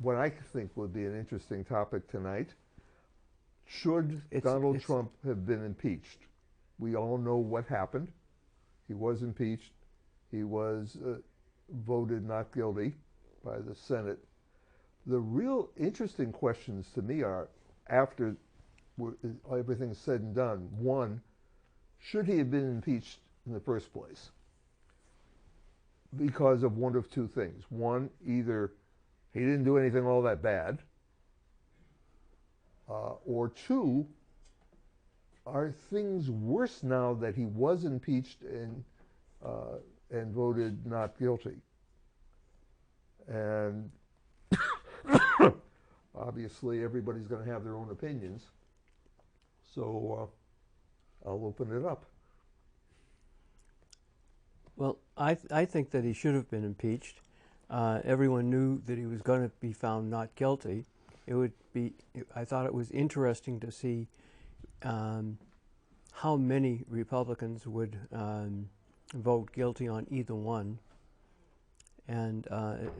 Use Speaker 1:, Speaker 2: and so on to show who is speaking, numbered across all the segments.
Speaker 1: What I think would be an interesting topic tonight, should Donald Trump have been impeached? We all know what happened. He was impeached. He was voted not guilty by the Senate. The real interesting questions to me are, after everything's said and done, one, should he have been impeached in the first place? Because of one of two things. One, either he didn't do anything all that bad, or two, are things worse now that he was impeached and voted not guilty? And obviously everybody's going to have their own opinions, so I'll open it up.
Speaker 2: Well, I think that he should have been impeached. Everyone knew that he was going to be found not guilty. I thought it was interesting to see how many Republicans would vote guilty on either one. And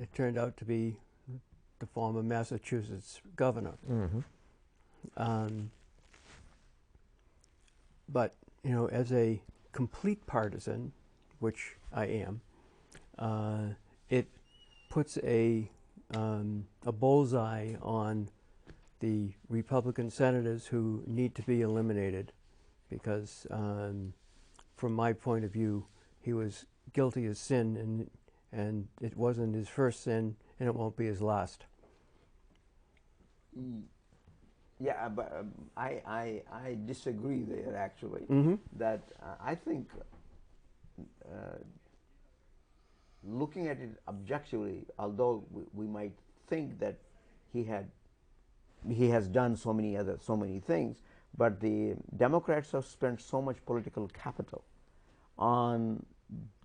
Speaker 2: it turned out to be the former Massachusetts governor.
Speaker 1: Mm-hmm.
Speaker 2: But, you know, as a complete partisan, which I am, it puts a bullseye on the Republican senators who need to be eliminated, because from my point of view, he was guilty as sin, and it wasn't his first sin, and it won't be his last.
Speaker 3: Yeah, but I disagree there, actually.
Speaker 2: Mm-hmm.
Speaker 3: That I think looking at it objectively, although we might think that he has done so many things, but the Democrats have spent so much political capital on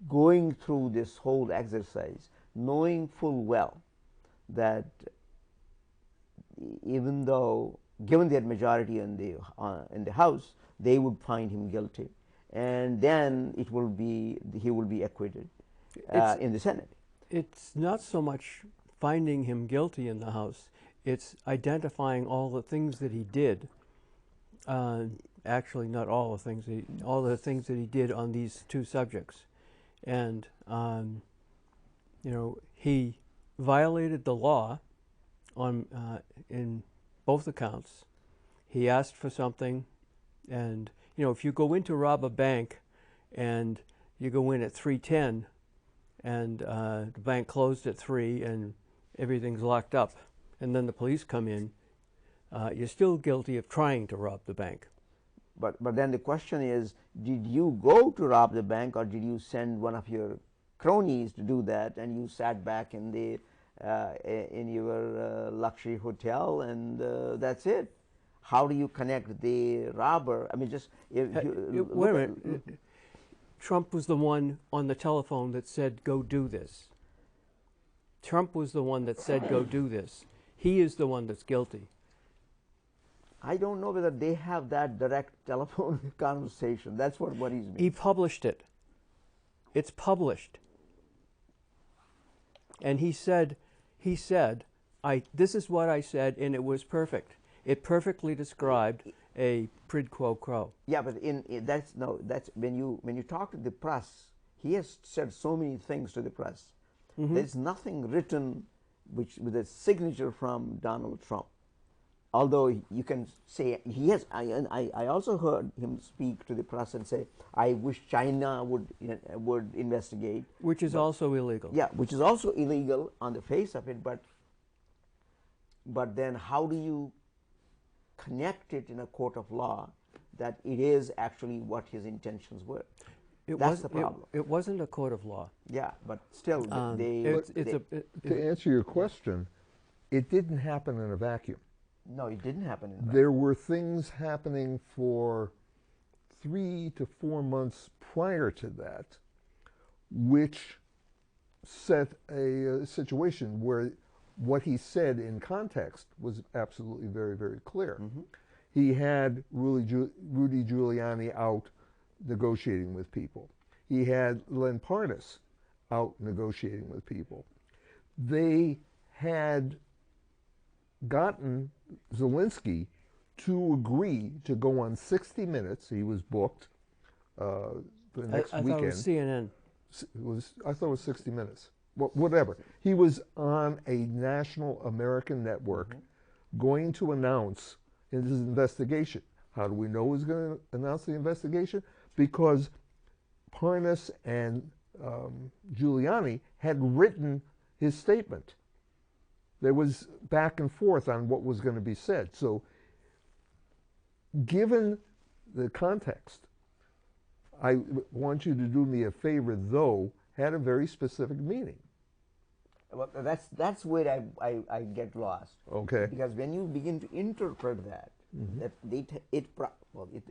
Speaker 3: going through this whole exercise, knowing full well that even though given their majority in the House, they would find him guilty, and then he will be acquitted in the Senate.
Speaker 2: It's not so much finding him guilty in the House, it's identifying all the things that he did. Actually, not all the things all the things that he did on these two subjects. And you know, he violated the law on in both accounts. He asked for something, and you know, if you go in to rob a bank and you go in at 3:10 and the bank closed at 3 and everything's locked up, and then the police come in, you're still guilty of trying to rob the bank.
Speaker 3: But then the question is, did you go to rob the bank, or did you send one of your cronies to do that, and you sat back in the in your luxury hotel, and that's it? How do you connect the robber? I mean, just
Speaker 2: wait a minute. Trump was the one on the telephone that said, "Go do this." Trump was the one that said, "Go do this." He is the one that's guilty.
Speaker 3: I don't know whether they have that direct telephone conversation. That's what worries me.
Speaker 2: He published it. It's published. And he said, this is what I said, and it was perfect. It perfectly described a quid pro quo.
Speaker 3: Yeah, but that's when you talk to the press, he has said so many things to the press. Mm-hmm. There's nothing written with a signature from Donald Trump. Although you can say he has, I also heard him speak to the press and say, "I wish China would investigate,"
Speaker 2: which is also illegal.
Speaker 3: Yeah, which is also illegal on the face of it. But then, how do you connect it in a court of law that it is actually what his intentions were? That's the problem.
Speaker 2: It wasn't a court of law.
Speaker 3: Yeah, but still,
Speaker 1: to answer your question, it didn't happen in a vacuum.
Speaker 3: No, it didn't happen in a vacuum.
Speaker 1: There were things happening for 3 to 4 months prior to that, which set a situation where what he said in context was absolutely very, very clear. Mm-hmm. He had Rudy Giuliani out negotiating with people. He had Len Parnas out negotiating with people. They had gotten Zelensky to agree to go on 60 Minutes. He was booked for the next
Speaker 2: I
Speaker 1: weekend.
Speaker 2: thought it was CNN.
Speaker 1: I thought it was 60 Minutes. Well, whatever. He was on a national American network going to announce in his investigation. How do we know he's going to announce the investigation? Because Parnas and Giuliani had written his statement. There was back and forth on what was going to be said. So, given the context, I want you to do me a favor, though, had a very specific meaning.
Speaker 3: Well, that's where I get lost.
Speaker 1: Okay.
Speaker 3: Because when you begin to interpret that,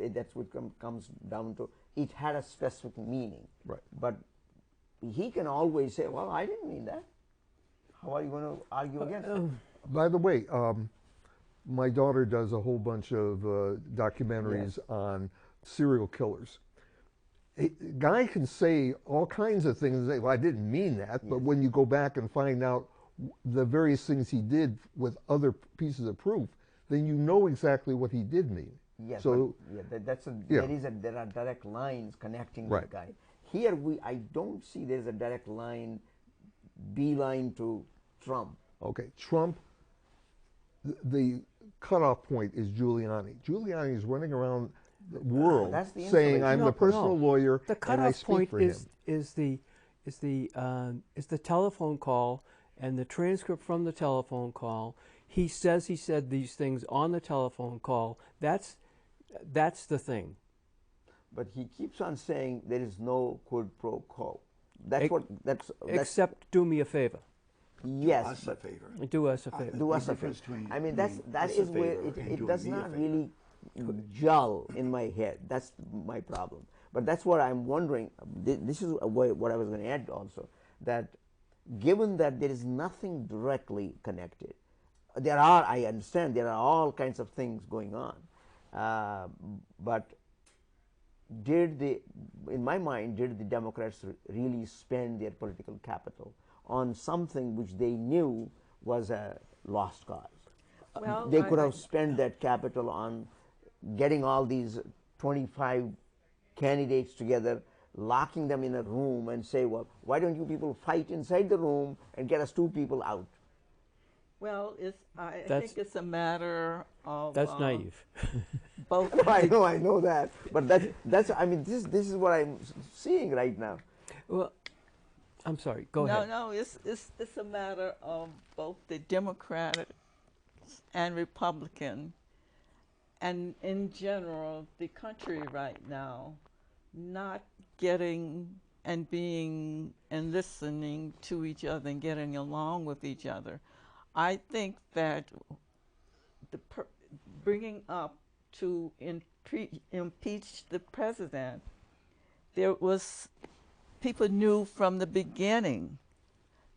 Speaker 3: that's what comes down to. It had a specific meaning.
Speaker 1: Right.
Speaker 3: But he can always say, "Well, I didn't mean that." How are you going to argue against it?
Speaker 1: By the way, my daughter does a whole bunch of documentaries on serial killers. A guy can say all kinds of things and say, well, I didn't mean that, but when you go back and find out the various things he did with other pieces of proof, then you know exactly what he did mean.
Speaker 3: Yes,
Speaker 1: so,
Speaker 3: there are direct lines connecting the guy. Here, I don't see there's a direct line, beeline to Trump.
Speaker 1: Okay, Trump, the cutoff point is Giuliani. Giuliani is running around the world saying, I'm the personal lawyer
Speaker 2: the
Speaker 1: and I
Speaker 2: cutoff
Speaker 1: speak
Speaker 2: point
Speaker 1: for him.
Speaker 2: is the telephone call and the transcript from the telephone call. He says he said these things on the telephone call. That's the thing.
Speaker 3: But he keeps on saying there is no quid pro quo. That's
Speaker 2: except do me a favor.
Speaker 3: Yes,
Speaker 4: do us a favor.
Speaker 2: Do us a favor.
Speaker 3: Do us a favor. I mean, that is where it does not really gel in my head. That's my problem. But that's what I'm wondering. This is what I was going to add also. That given that there is nothing directly connected, I understand there are all kinds of things going on. But in my mind, did the Democrats really spend their political capital on something which they knew was a lost cause?
Speaker 5: Well,
Speaker 3: they could have spent that capital on getting all these 25 candidates together, locking them in a room and say, well, why don't you people fight inside the room and get us 2 people out?
Speaker 5: Well, I think it's a matter of
Speaker 2: that's naive.
Speaker 5: Both.
Speaker 3: I know that, but that's I mean this is what I'm seeing right now.
Speaker 2: Well, I'm sorry. Go ahead.
Speaker 5: No, it's a matter of both the Democratic and Republican, and in general the country right now not getting and being and listening to each other and getting along with each other. I think that bringing up to impeach the president, people knew from the beginning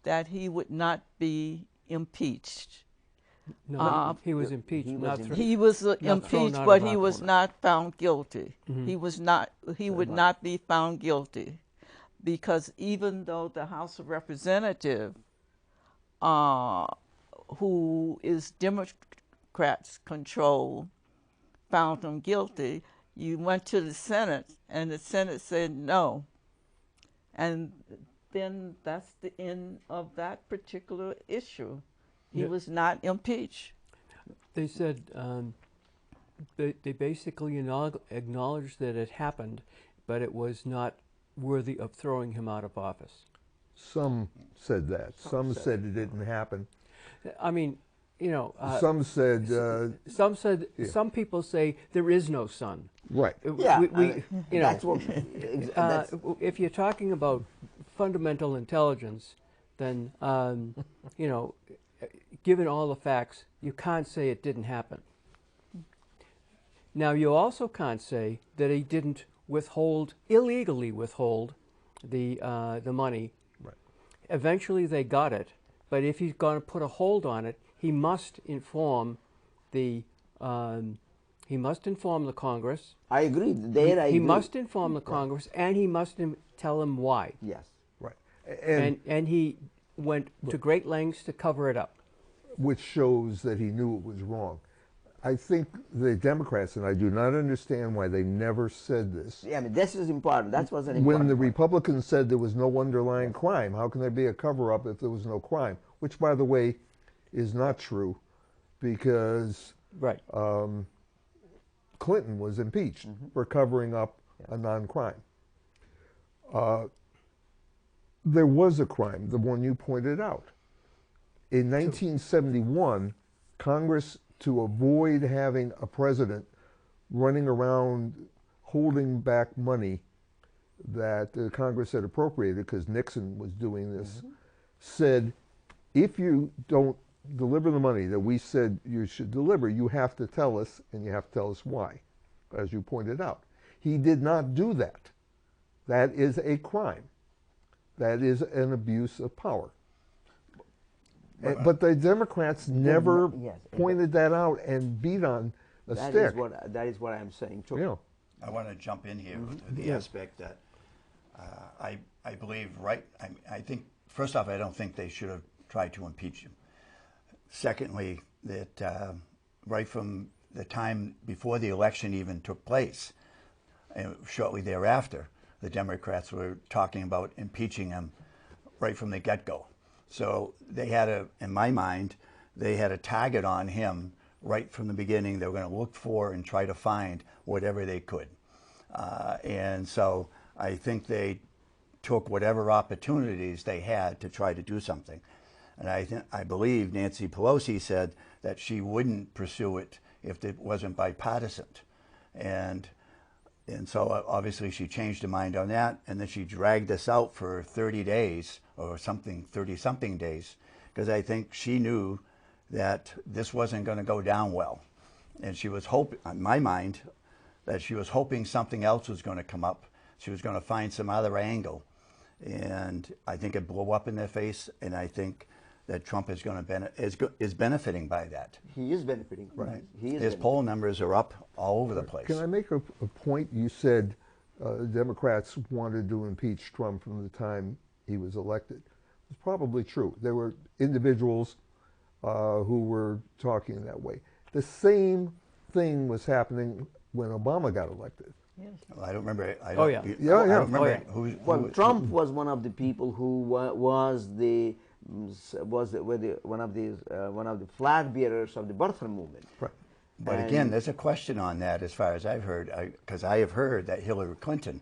Speaker 5: that he would not be impeached.
Speaker 2: No, he was impeached.
Speaker 5: He was impeached, but he was not found guilty.
Speaker 2: Mm-hmm.
Speaker 5: He would not be found guilty, because even though the House of Representatives, who is Democrats control, found him guilty, you went to the Senate and the Senate said no. And then that's the end of that particular issue. He was not impeached.
Speaker 2: They said they basically acknowledged that it happened, but it was not worthy of throwing him out of office.
Speaker 1: Some said that. Some said it didn't happen.
Speaker 2: I mean, you know.
Speaker 1: Some said.
Speaker 2: Some people say there is no sun.
Speaker 1: Right.
Speaker 3: Yeah.
Speaker 2: You
Speaker 3: that's
Speaker 2: know.
Speaker 3: what.
Speaker 2: If you're talking about fundamental intelligence, then you know, given all the facts, you can't say it didn't happen. Now, you also can't say that he didn't illegally withhold the money.
Speaker 1: Right.
Speaker 2: Eventually, they got it. But if he's going to put a hold on it, he must inform the Congress.
Speaker 3: I agree.
Speaker 2: He must inform the Congress, and he must tell them why.
Speaker 3: Yes.
Speaker 1: Right.
Speaker 2: And he went to great lengths to cover it up.
Speaker 1: which shows that he knew it was wrong. I think the Democrats, and I do not understand why they never said this.
Speaker 3: Yeah, I mean, this is important. That was an
Speaker 1: When
Speaker 3: important
Speaker 1: the
Speaker 3: point.
Speaker 1: Republicans said there was no underlying crime, how can there be a cover-up if there was no crime? Which, by the way, is not true, because
Speaker 2: Right.
Speaker 1: Clinton was impeached for covering up a non-crime. There was a crime, the one you pointed out. In 1971, Congress, to avoid having a president running around holding back money that Congress had appropriated, because Nixon was doing this, said, if you don't deliver the money that we said you should deliver, you have to tell us, and you have to tell us why, as you pointed out. He did not do that. That is a crime. That is an abuse of power. But the Democrats never
Speaker 3: yes,
Speaker 1: pointed that out and beat on a
Speaker 3: That
Speaker 1: stick.
Speaker 3: that is what I'm saying too.
Speaker 1: Yeah.
Speaker 4: I want to jump in here with the aspect that I believe, right, I think, first off, I don't think they should have tried to impeach him. Secondly, that right from the time before the election even took place, and shortly thereafter, the Democrats were talking about impeaching him right from the get-go. So they had in my mind, they had a target on him right from the beginning. They were going to look for and try to find whatever they could. And so I think they took whatever opportunities they had to try to do something. And I believe Nancy Pelosi said that she wouldn't pursue it if it wasn't bipartisan. And so obviously she changed her mind on that, and then she dragged us out for 30 days or something, 30-something days, because I think she knew that this wasn't going to go down well. And she was hoping, in my mind, that she was hoping something else was going to come up. She was going to find some other angle. And I think it blew up in their face, and I think that Trump is going to is benefiting by that.
Speaker 3: He is benefiting.
Speaker 4: Right.
Speaker 3: He is
Speaker 4: His poll numbers are up all over the place.
Speaker 1: Can I make a point? You said Democrats wanted to impeach Trump from the time he was elected. It's probably true. There were individuals who were talking that way. The same thing was happening when Obama got elected.
Speaker 5: Yes.
Speaker 4: Well, I don't remember. I
Speaker 2: Oh,
Speaker 4: don't,
Speaker 2: yeah.
Speaker 1: Yeah,
Speaker 4: I
Speaker 1: yeah.
Speaker 4: don't remember
Speaker 2: Oh, yeah.
Speaker 4: who.
Speaker 3: Well, Trump was one of the people who was one of the flag bearers of the birther movement.
Speaker 1: Right.
Speaker 4: But
Speaker 3: And-
Speaker 4: again, there's a question on that as far as I've heard, because I have heard that Hillary Clinton,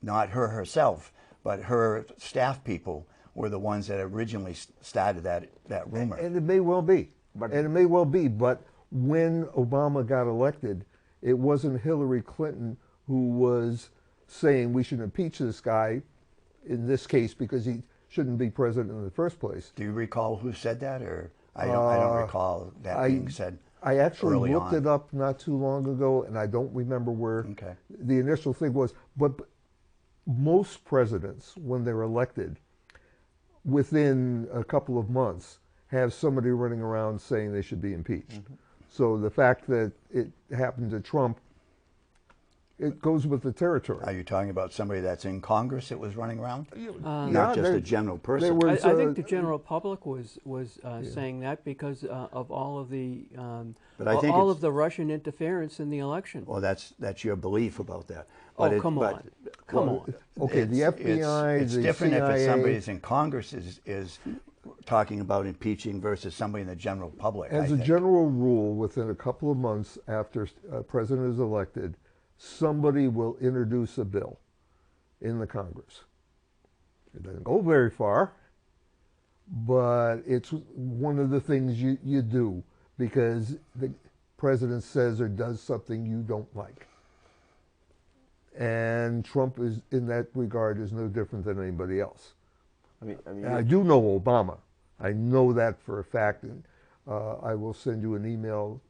Speaker 4: not her herself, but her staff people were the ones that originally started that rumor.
Speaker 1: And it may well be. But when Obama got elected, it wasn't Hillary Clinton who was saying we should impeach this guy, in this case, because he shouldn't be president in the first place.
Speaker 4: Do you recall who said that, or I don't recall that being said.
Speaker 1: I actually
Speaker 4: early
Speaker 1: looked
Speaker 4: on.
Speaker 1: it up not too long ago, and I don't remember where
Speaker 4: Okay.
Speaker 1: the initial thing was. But most presidents, when they're elected, within a couple of months, have somebody running around saying they should be impeached. So the fact that it happened to Trump, it goes with the territory.
Speaker 4: Are you talking about somebody that's in Congress that was running around?
Speaker 1: Yeah,
Speaker 4: Not just
Speaker 1: there-
Speaker 4: a general
Speaker 1: there
Speaker 4: person.
Speaker 1: were-
Speaker 2: I think the general public was saying that because of all of the
Speaker 4: But I think
Speaker 2: all
Speaker 4: it's-
Speaker 2: of the Russian interference in the election.
Speaker 4: Well, that's your belief about that.
Speaker 2: Oh,
Speaker 4: But
Speaker 2: come on. Come on.
Speaker 1: Okay, the FBI,
Speaker 4: It's
Speaker 1: the
Speaker 4: different if
Speaker 1: CIA.
Speaker 4: it's somebody that's in Congress is talking about impeaching versus somebody in the general public. I
Speaker 1: As a
Speaker 4: think.
Speaker 1: general rule, within a couple of months after a president is elected, somebody will introduce a bill in the Congress. It doesn't go very far, but it's one of the things you do because the president says or does something you don't like. And Trump is, in that regard, is no different than anybody else.
Speaker 3: I mean,
Speaker 1: And I do know Obama. I know that for a fact, and I will send you an email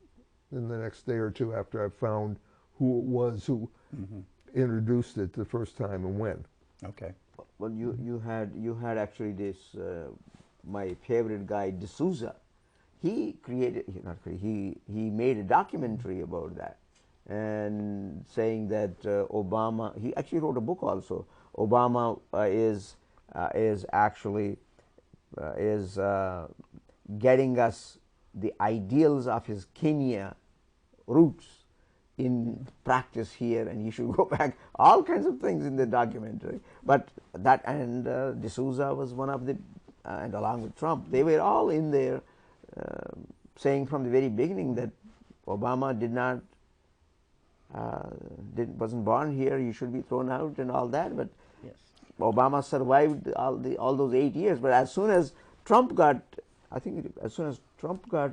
Speaker 1: in the next day or two after I've found who it was who introduced it the first time and when.
Speaker 4: Okay.
Speaker 3: well, you had actually this my favorite guy D'Souza. He he made a documentary about that, and saying that Obama. He actually wrote a book also. Obama is actually getting us the ideals of his Kenya roots in practice here, and he should go back. All kinds of things in the documentary. But that, and D'Souza was one of the, and along with Trump, they were all in there saying from the very beginning that Obama wasn't born here. He should be thrown out and all that. But
Speaker 5: Yes.
Speaker 3: Obama survived all those 8 years. But as soon as Trump got, I think, as soon as Trump got,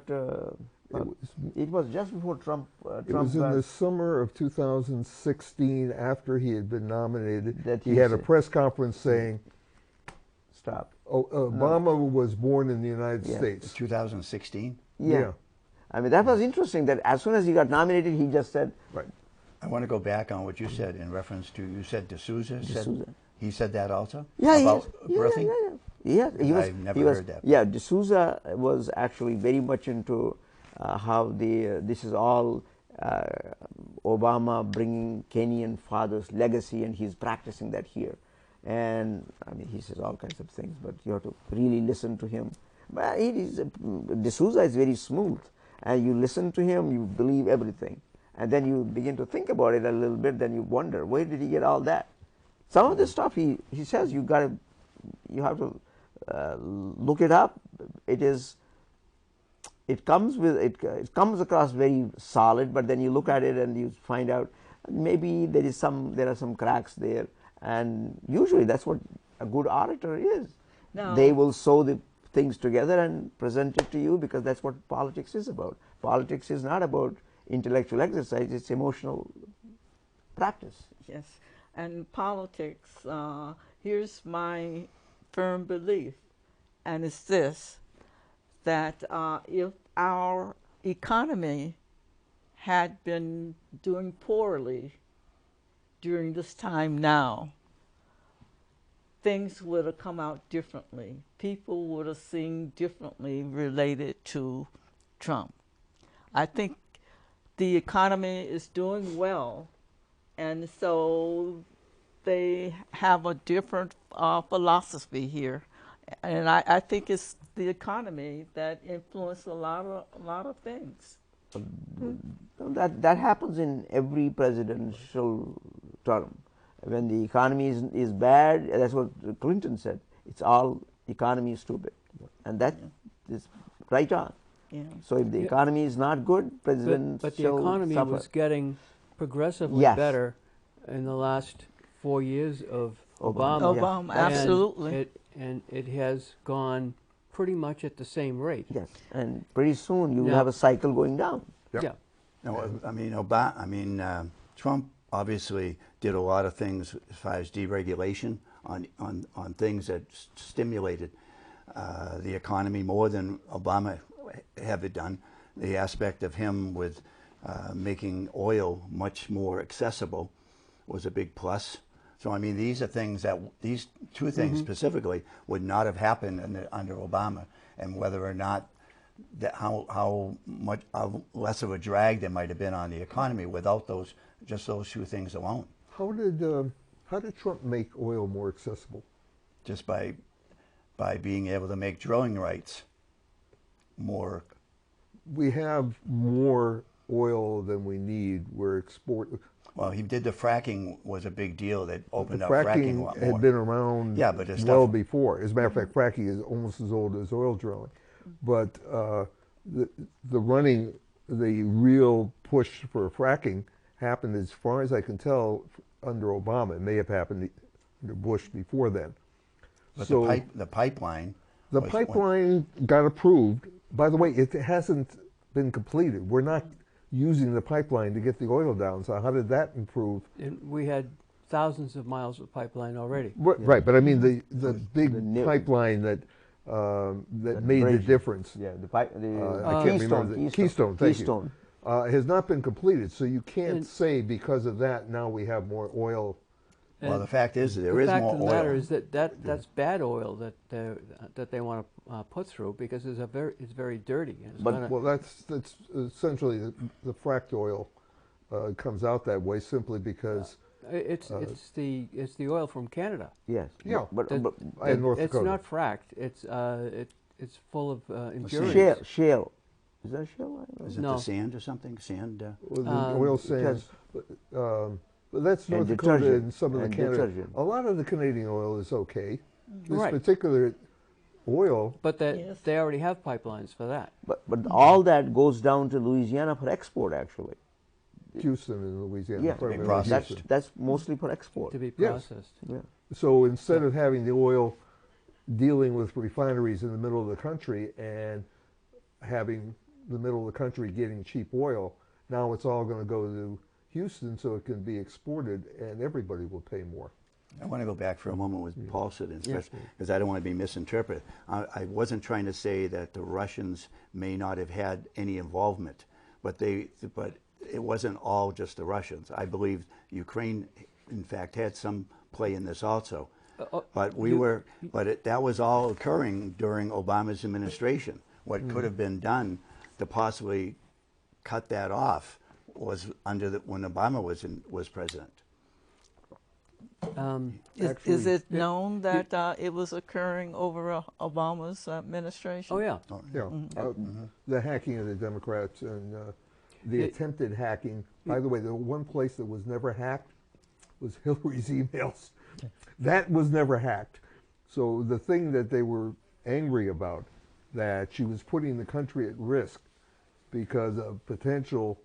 Speaker 3: it was just before Trump.
Speaker 1: It was in the summer of 2016, after he had been nominated,
Speaker 3: That
Speaker 1: he
Speaker 3: he
Speaker 1: had a
Speaker 3: said-
Speaker 1: press conference saying,
Speaker 3: Stop.
Speaker 1: Obama was born in the United
Speaker 3: Yeah.
Speaker 1: States.
Speaker 4: 2016.
Speaker 3: Yeah. I mean, that was interesting that as soon as he got nominated, he just said,
Speaker 1: Right.
Speaker 4: I want to go back on what you said in reference to, you said D'Souza.
Speaker 3: D'Souza.
Speaker 4: He said that also?
Speaker 3: yeah,
Speaker 4: About
Speaker 3: yes.
Speaker 4: birthing?
Speaker 3: Yeah, he was.
Speaker 4: I've never
Speaker 3: he was,
Speaker 4: heard that.
Speaker 3: Yeah, D'Souza was actually very much into how this is all Obama bringing Kenyan father's legacy, and he's practicing that here. And I mean, he says all kinds of things, but you have to really listen to him. But D'Souza is very smooth, and you listen to him, you believe everything, and then you begin to think about it a little bit. Then you wonder, where did he get all that? Some of the stuff he says, you have to look it up. It comes across very solid, but then you look at it and you find out maybe there are some cracks there, and usually that's what a good orator is.
Speaker 5: Now-
Speaker 3: They will sew the things together and present it to you, because that's what politics is about. Politics is not about intellectual exercise; it's emotional practice.
Speaker 5: Yes, and politics, here's my firm belief, and it's this, that if our economy had been doing poorly during this time now, things would have come out differently. People would have seen differently related to Trump. I think the economy is doing well, and so they have a different philosophy here, and I think it's the economy that influenced a lot of things.
Speaker 3: That happens in every presidential term. When the economy is bad, that's what Clinton said. It's all economy is stupid, and that is right on.
Speaker 5: Yeah.
Speaker 3: So if the economy is not good, presidents
Speaker 2: But the
Speaker 3: shall
Speaker 2: economy
Speaker 3: suffer.
Speaker 2: was getting progressively
Speaker 3: Yes.
Speaker 2: better in the last 4 years of
Speaker 3: Obama.
Speaker 2: Obama.
Speaker 3: Yeah.
Speaker 5: Obama,
Speaker 2: And
Speaker 5: absolutely.
Speaker 2: it has gone pretty much at the same rate.
Speaker 3: Yes, and pretty soon you will
Speaker 2: Yeah.
Speaker 3: have a cycle going down.
Speaker 1: Yeah.
Speaker 2: Yeah.
Speaker 4: No, I mean, Trump obviously did a lot of things as far as deregulation on things that stimulated the economy more than Obama ever done. The aspect of him with making oil much more accessible was a big plus. So I mean, these are things that these two things specifically would not have happened under Obama, and whether or not that how much less of a drag there might have been on the economy without those two things alone.
Speaker 1: How did Trump make oil more accessible?
Speaker 4: Just by being able to make drilling rights more.
Speaker 1: We have more oil than we need.
Speaker 4: Well, he did the fracking was a big deal that opened
Speaker 1: The
Speaker 4: up fracking a
Speaker 1: fracking
Speaker 4: lot more.
Speaker 1: had been around
Speaker 4: Yeah, but it's
Speaker 1: well
Speaker 4: stuff-
Speaker 1: before. As a matter of fact, fracking is almost as old as oil drilling. But the real push for fracking happened, as far as I can tell, under Obama. It may have happened under Bush before then.
Speaker 4: But
Speaker 1: So
Speaker 4: the pipeline.
Speaker 1: the
Speaker 4: was-
Speaker 1: pipeline got approved. By the way, it hasn't been completed. We're not using the pipeline to get the oil down. So how did that improve?
Speaker 2: And we had thousands of miles of pipeline already.
Speaker 1: Right, but I mean the big
Speaker 3: the new-
Speaker 1: pipeline that made the
Speaker 3: bridge.
Speaker 1: difference.
Speaker 3: Yeah,
Speaker 1: I can't remember Keystone. Thank
Speaker 3: Keystone.
Speaker 1: you. Has not been completed, so you can't
Speaker 2: And-
Speaker 1: say because of that now we have more oil.
Speaker 4: Well,
Speaker 2: And
Speaker 4: the fact is that there
Speaker 2: the
Speaker 4: is
Speaker 2: fact
Speaker 4: more
Speaker 2: of the
Speaker 4: oil.
Speaker 2: matter is that's bad oil that they want to put through, because it's very dirty. And it's
Speaker 3: But-
Speaker 2: gonna-
Speaker 1: Well, that's essentially the fracked oil comes out that way simply because
Speaker 2: it's the oil from Canada.
Speaker 3: Yes.
Speaker 1: Yeah.
Speaker 3: But
Speaker 2: That-
Speaker 1: in North
Speaker 2: it's
Speaker 1: Dakota.
Speaker 2: not fracked. it's full of impurities.
Speaker 3: Shale. Is that shale?
Speaker 4: Is it
Speaker 2: No.
Speaker 4: the sand or something? Sand?
Speaker 1: Well, the oil sands. But that's
Speaker 3: And
Speaker 1: North Dakota
Speaker 3: detergent.
Speaker 1: and some of the
Speaker 3: And
Speaker 1: Canada.
Speaker 3: detergent.
Speaker 1: A lot of the Canadian oil is okay. This
Speaker 2: Right.
Speaker 1: particular oil,
Speaker 2: But that
Speaker 5: Yes.
Speaker 2: they already have pipelines for that.
Speaker 3: But all that goes down to Louisiana for export, actually.
Speaker 1: Houston and Louisiana.
Speaker 3: Yeah,
Speaker 1: primarily
Speaker 4: processed.
Speaker 1: Houston.
Speaker 3: That's mostly for export.
Speaker 2: To be
Speaker 1: Yes.
Speaker 2: processed.
Speaker 3: Yeah.
Speaker 1: So instead of having the oil dealing with refineries in the middle of the country and having the middle of the country getting cheap oil, now it's all going to go to Houston so it can be exported and everybody will pay more.
Speaker 4: I want to go back for a moment with Paul said,
Speaker 2: Yeah.
Speaker 4: because I don't want to be misinterpreted. I wasn't trying to say that the Russians may not have had any involvement, but it wasn't all just the Russians. I believe Ukraine, in fact, had some play in this also. But that was all occurring during Obama's administration. What could have been done to possibly cut that off was when Obama was president.
Speaker 5: Is it known that it was occurring over Obama's administration?
Speaker 2: Oh yeah.
Speaker 1: Yeah, the hacking of the Democrats and the attempted hacking. By the way, the one place that was never hacked was Hillary's emails. That was never hacked. So the thing that they were angry about, that she was putting the country at risk because of potential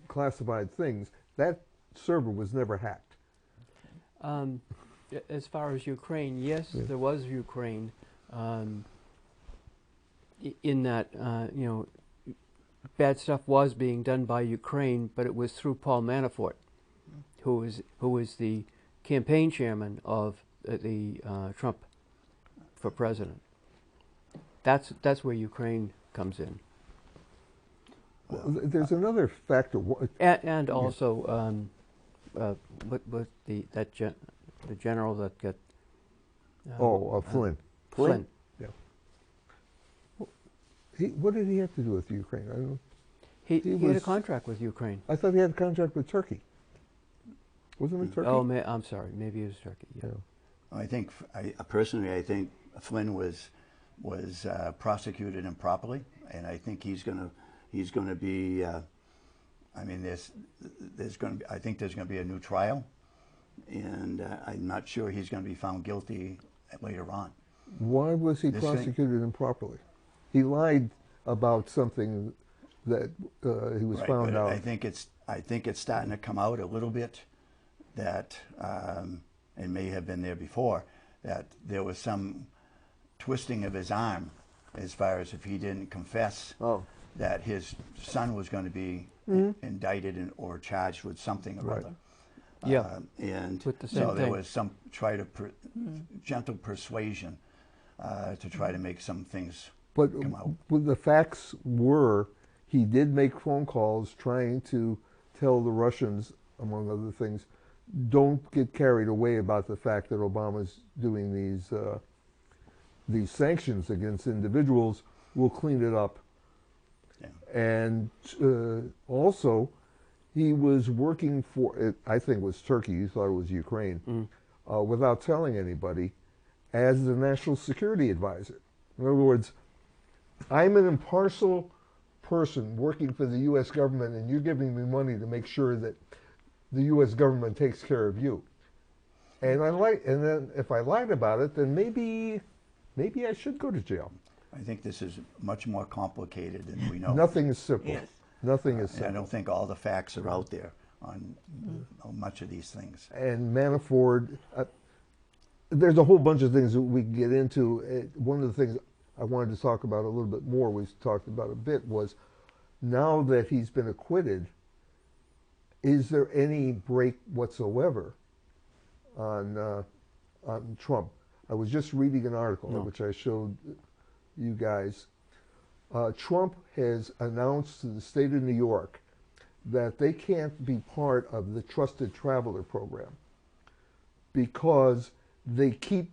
Speaker 1: classified things, that server was never hacked.
Speaker 2: As far as Ukraine, yes, there was Ukraine. In that, bad stuff was being done by Ukraine, but it was through Paul Manafort, who was the campaign chairman of the Trump for president. That's where Ukraine comes in,
Speaker 1: Well, there's another factor.
Speaker 2: and also what the general that got
Speaker 1: Flynn.
Speaker 2: Flynn.
Speaker 1: Yeah. What did he have to do with Ukraine? I don't know.
Speaker 2: He had a
Speaker 1: was-
Speaker 2: contract with Ukraine.
Speaker 1: I thought he had a contract with Turkey. Wasn't it Turkey?
Speaker 2: Oh, I'm sorry. Maybe it was Turkey. Yeah.
Speaker 4: I think, personally, I think Flynn was prosecuted improperly, and I think he's going to be. I think there's going to be a new trial, and I'm not sure he's going to be found guilty later on.
Speaker 1: Why was he
Speaker 4: This thing-
Speaker 1: prosecuted improperly? He lied about something that he was
Speaker 4: Right,
Speaker 1: found
Speaker 4: but
Speaker 1: out.
Speaker 4: I think it's starting to come out a little bit that it may have been there before, that there was some twisting of his arm as far as if he didn't confess that his son was going to be indicted or charged with something or
Speaker 1: Right.
Speaker 4: other.
Speaker 2: Yeah.
Speaker 4: And
Speaker 2: With the
Speaker 4: so
Speaker 2: same
Speaker 4: there
Speaker 2: thing.
Speaker 4: was some gentle persuasion to try to make some things
Speaker 1: But
Speaker 4: come out.
Speaker 1: the facts were he did make phone calls trying to tell the Russians, among other things, don't get carried away about the fact that Obama's doing these sanctions against individuals. We'll clean it up.
Speaker 4: Yeah.
Speaker 1: And also, he was working for, I think it was Turkey, you thought it was Ukraine, without telling anybody, as the national security advisor. In other words, I'm an impartial person working for the U.S. government, and you're giving me money to make sure that the U.S. government takes care of you. And then if I lied about it, then maybe I should go to jail.
Speaker 4: I think this is much more complicated than we know.
Speaker 1: Nothing is simple.
Speaker 5: Yes.
Speaker 1: Nothing is
Speaker 4: And I
Speaker 1: simple.
Speaker 4: don't think all the facts are out there on much of these things.
Speaker 1: And Manafort, there's a whole bunch of things that we can get into. One of the things I wanted to talk about a little bit more, we talked about a bit, was now that he's been acquitted, is there any break whatsoever on Trump? I was just reading an article which I showed you guys. Trump has announced to the state of New York that they can't be part of the Trusted Traveler program because they keep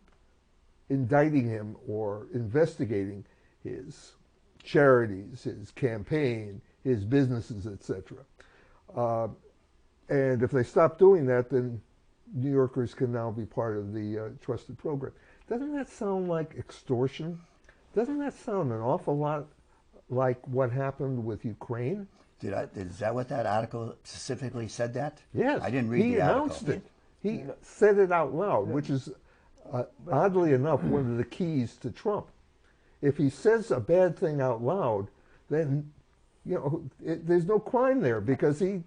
Speaker 1: indicting him or investigating his charities, his campaign, his businesses, etc. And if they stop doing that, then New Yorkers can now be part of the Trusted program. Doesn't that sound like extortion? Doesn't that sound an awful lot like what happened with Ukraine?
Speaker 4: Is that what that article specifically said that?
Speaker 1: Yes.
Speaker 4: I didn't read
Speaker 1: he
Speaker 4: the
Speaker 1: announced
Speaker 4: article.
Speaker 1: it. He said it out loud, which is, oddly enough, one of the keys to Trump. If he says a bad thing out loud, then, you know, there's no crime there because he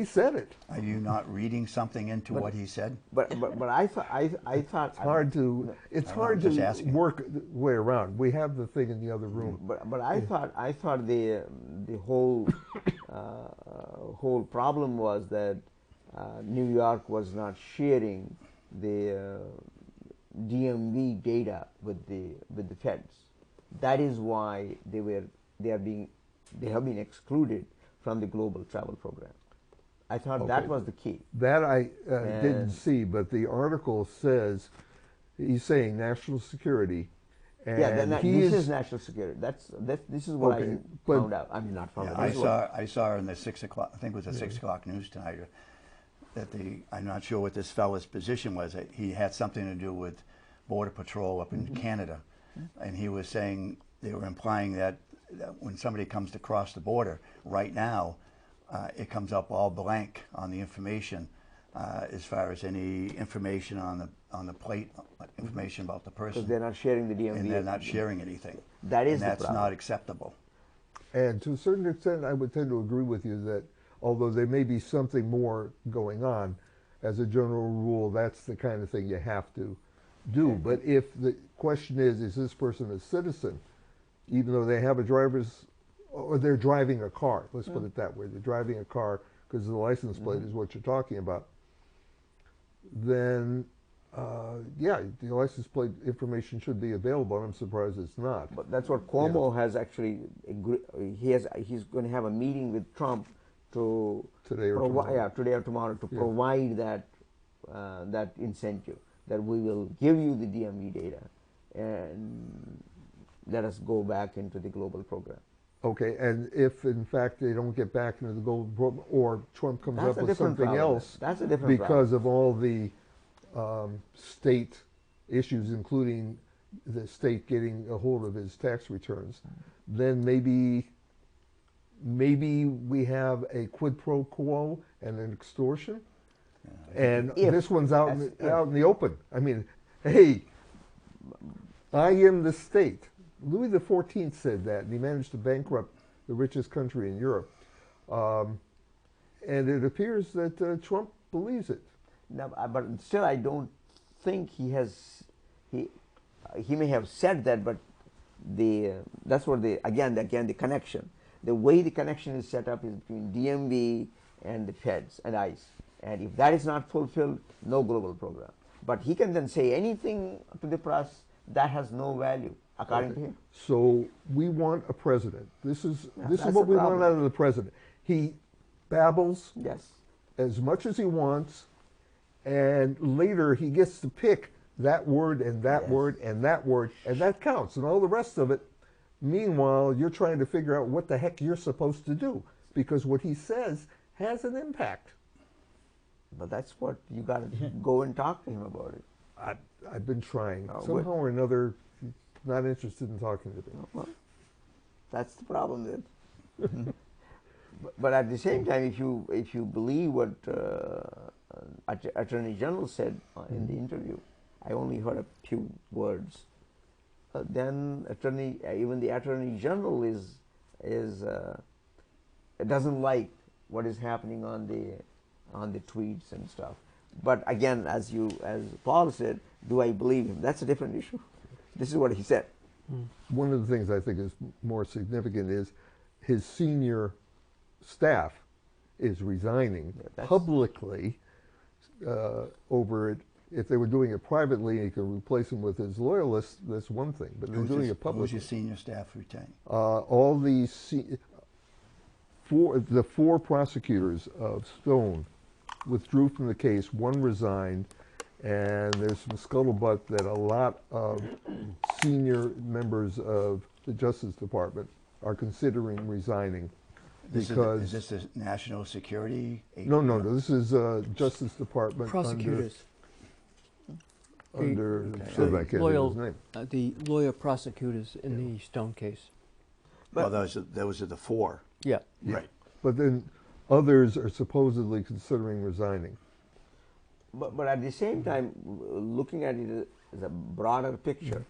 Speaker 1: said it.
Speaker 4: Are you not reading something into what he said?
Speaker 3: But I thought
Speaker 1: It's hard to
Speaker 4: just asking.
Speaker 1: work the way around. We have the thing in the other room.
Speaker 3: But I thought the whole whole problem was that New York was not sharing the DMV data with the feds. That is why they have been excluded from the global travel program. I thought that was the key.
Speaker 1: That I didn't see, but the article says he's saying national security. And
Speaker 3: Yeah, this is national security. This is what
Speaker 1: Okay,
Speaker 3: I
Speaker 1: but-
Speaker 3: found out. I mean, not found
Speaker 4: Yeah,
Speaker 3: out.
Speaker 4: I
Speaker 3: This is what-
Speaker 4: saw in the 6 o'clock, I think it was the 6 o'clock news tonight, that I'm not sure what this fellow's position was. He had something to do with Border Patrol up in Canada. And he was saying, they were implying that when somebody comes to cross the border, right now, it comes up all blank on the information as far as any information on the plate, information about the person.
Speaker 3: Because they're not sharing the DMV.
Speaker 4: And they're not sharing anything.
Speaker 3: That is
Speaker 4: and
Speaker 3: the
Speaker 4: that's
Speaker 3: problem.
Speaker 4: not acceptable.
Speaker 1: And to a certain extent, I would tend to agree with you that although there may be something more going on, as a general rule, that's the kind of thing you have to do. But if the question is this person a citizen, even though they have a driver's, or they're driving a car, let's put it that way, they're driving a car because the license plate is what you're talking about, then yeah, the license plate information should be available, and I'm surprised it's not.
Speaker 3: But that's what Cuomo has actually. He's going to have a meeting with Trump to
Speaker 1: Today or tomorrow.
Speaker 3: Yeah, today or tomorrow to provide that that incentive that we will give you the DMV data and let us go back into the global program.
Speaker 1: Okay, and if in fact they don't get back into the global program, or Trump comes
Speaker 3: That's
Speaker 1: up
Speaker 3: a
Speaker 1: with
Speaker 3: different
Speaker 1: something
Speaker 3: problem.
Speaker 1: else,
Speaker 3: That's a different
Speaker 1: because of all the state issues, including the state getting a hold of his tax returns, then maybe we have a quid pro quo and an extortion, and this one's out in the open. I mean, hey, I am the state. Louis XIV said that, and he managed to bankrupt the richest country in Europe. And it appears that Trump believes it.
Speaker 3: No, but still, I don't think he has. He may have said that, but that's what again the connection. The way the connection is set up is between DMV and the feds and ICE. And if that is not fulfilled, no global program. But he can then say anything to the press that has no value, according to him.
Speaker 1: So we want a president. This is
Speaker 3: that's
Speaker 1: what
Speaker 3: the
Speaker 1: we want
Speaker 3: problem.
Speaker 1: out of the president. He babbles
Speaker 3: Yes.
Speaker 1: as much as he wants, and later he gets to pick that word and that word and that word, and that counts, and all the rest of it. Meanwhile, you're trying to figure out what the heck you're supposed to do, because what he says has an impact.
Speaker 3: But that's what you got to go and talk to him about it.
Speaker 1: I've been trying.
Speaker 3: Oh,
Speaker 1: Somehow or another, he's not interested in talking to me.
Speaker 3: Well, that's the problem then. But at the same time, if you believe what Attorney General said in the interview, I only heard a few words. Then even the Attorney General doesn't like what is happening on the tweets and stuff. But again, as Paul said, do I believe him? That's a different issue. This is what he said.
Speaker 1: One of the things I think is more significant is his senior staff is resigning publicly over it. If they were doing it privately and he could replace him with his loyalists, that's one thing. But they're doing it publicly.
Speaker 4: Who's your senior staff retain?
Speaker 1: All the four prosecutors of Stone withdrew from the case. One resigned, and there's some scuttlebutt that a lot of senior members of the Justice Department are considering resigning.
Speaker 4: Is this a national security?
Speaker 1: No. This is Justice Department.
Speaker 2: Prosecutors.
Speaker 1: under,
Speaker 2: Okay.
Speaker 1: so I can't think of
Speaker 2: Loyal,
Speaker 1: his name.
Speaker 2: the lawyer prosecutors in the Stone case.
Speaker 4: Well, those are the four.
Speaker 2: Yeah.
Speaker 4: Right.
Speaker 1: But then others are supposedly considering resigning.
Speaker 3: But at the same time, looking at it as a broader picture,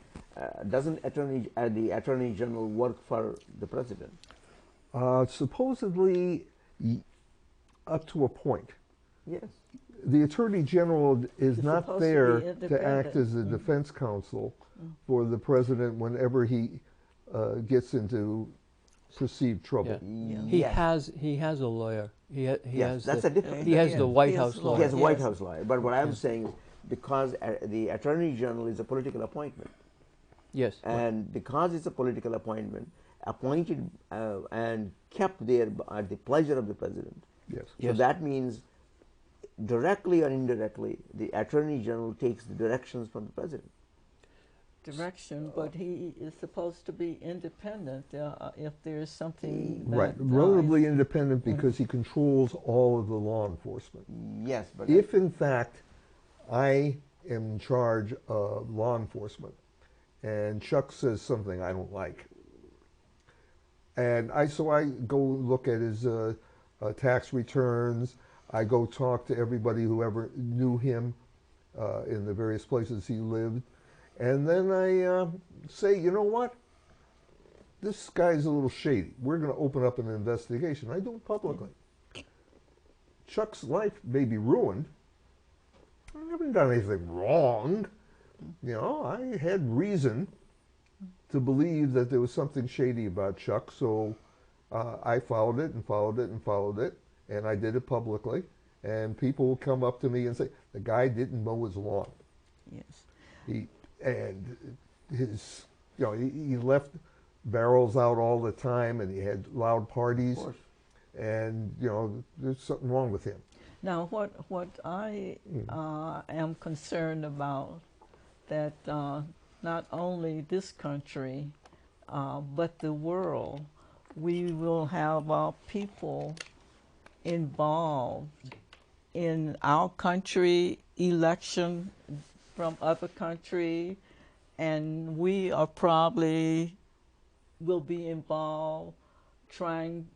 Speaker 3: doesn't the Attorney General work for the President?
Speaker 1: Supposedly, up to a point.
Speaker 3: Yes.
Speaker 1: The Attorney General is
Speaker 5: He's
Speaker 1: not
Speaker 5: supposed to be
Speaker 1: there to
Speaker 5: independent.
Speaker 1: act as a defense counsel for the President whenever he gets into perceived trouble.
Speaker 2: Yeah.
Speaker 3: Yes.
Speaker 2: He has a lawyer. He
Speaker 3: Yes,
Speaker 2: has
Speaker 3: that's
Speaker 2: the,
Speaker 3: a different.
Speaker 2: he has the White
Speaker 5: He has
Speaker 2: House
Speaker 5: lawyers.
Speaker 2: lawyer.
Speaker 3: He has a White
Speaker 5: Yes.
Speaker 3: House lawyer. But what I'm saying is because the Attorney General is a political appointment,
Speaker 2: Yes.
Speaker 3: and because it's a political appointment, appointed and kept there at the pleasure of the President.
Speaker 1: Yes.
Speaker 3: So
Speaker 2: Yes.
Speaker 3: that means, directly or indirectly, the Attorney General takes the directions from the President.
Speaker 5: Direction, but he is supposed to be independent if there's something that
Speaker 1: Right. Relatively independent because he controls all of the law enforcement.
Speaker 3: Yes, but
Speaker 1: If in fact I am in charge of law enforcement and Chuck says something I don't like, and so I go look at his tax returns, I go talk to everybody who ever knew him in the various places he lived, and then I say, you know what? This guy's a little shady. We're going to open up an investigation. I do it publicly. Chuck's life may be ruined. I haven't done anything wrong. You know, I had reason to believe that there was something shady about Chuck, so I followed it and followed it and followed it, and I did it publicly. And people will come up to me and say, the guy didn't mow his lawn.
Speaker 5: Yes.
Speaker 1: He left barrels out all the time, and he had loud parties.
Speaker 3: of course.
Speaker 1: And there's something wrong with him.
Speaker 5: Now, what I am concerned about, that not only this country, but the world, we will have people involved in our country election from other country, and we are probably will be involved trying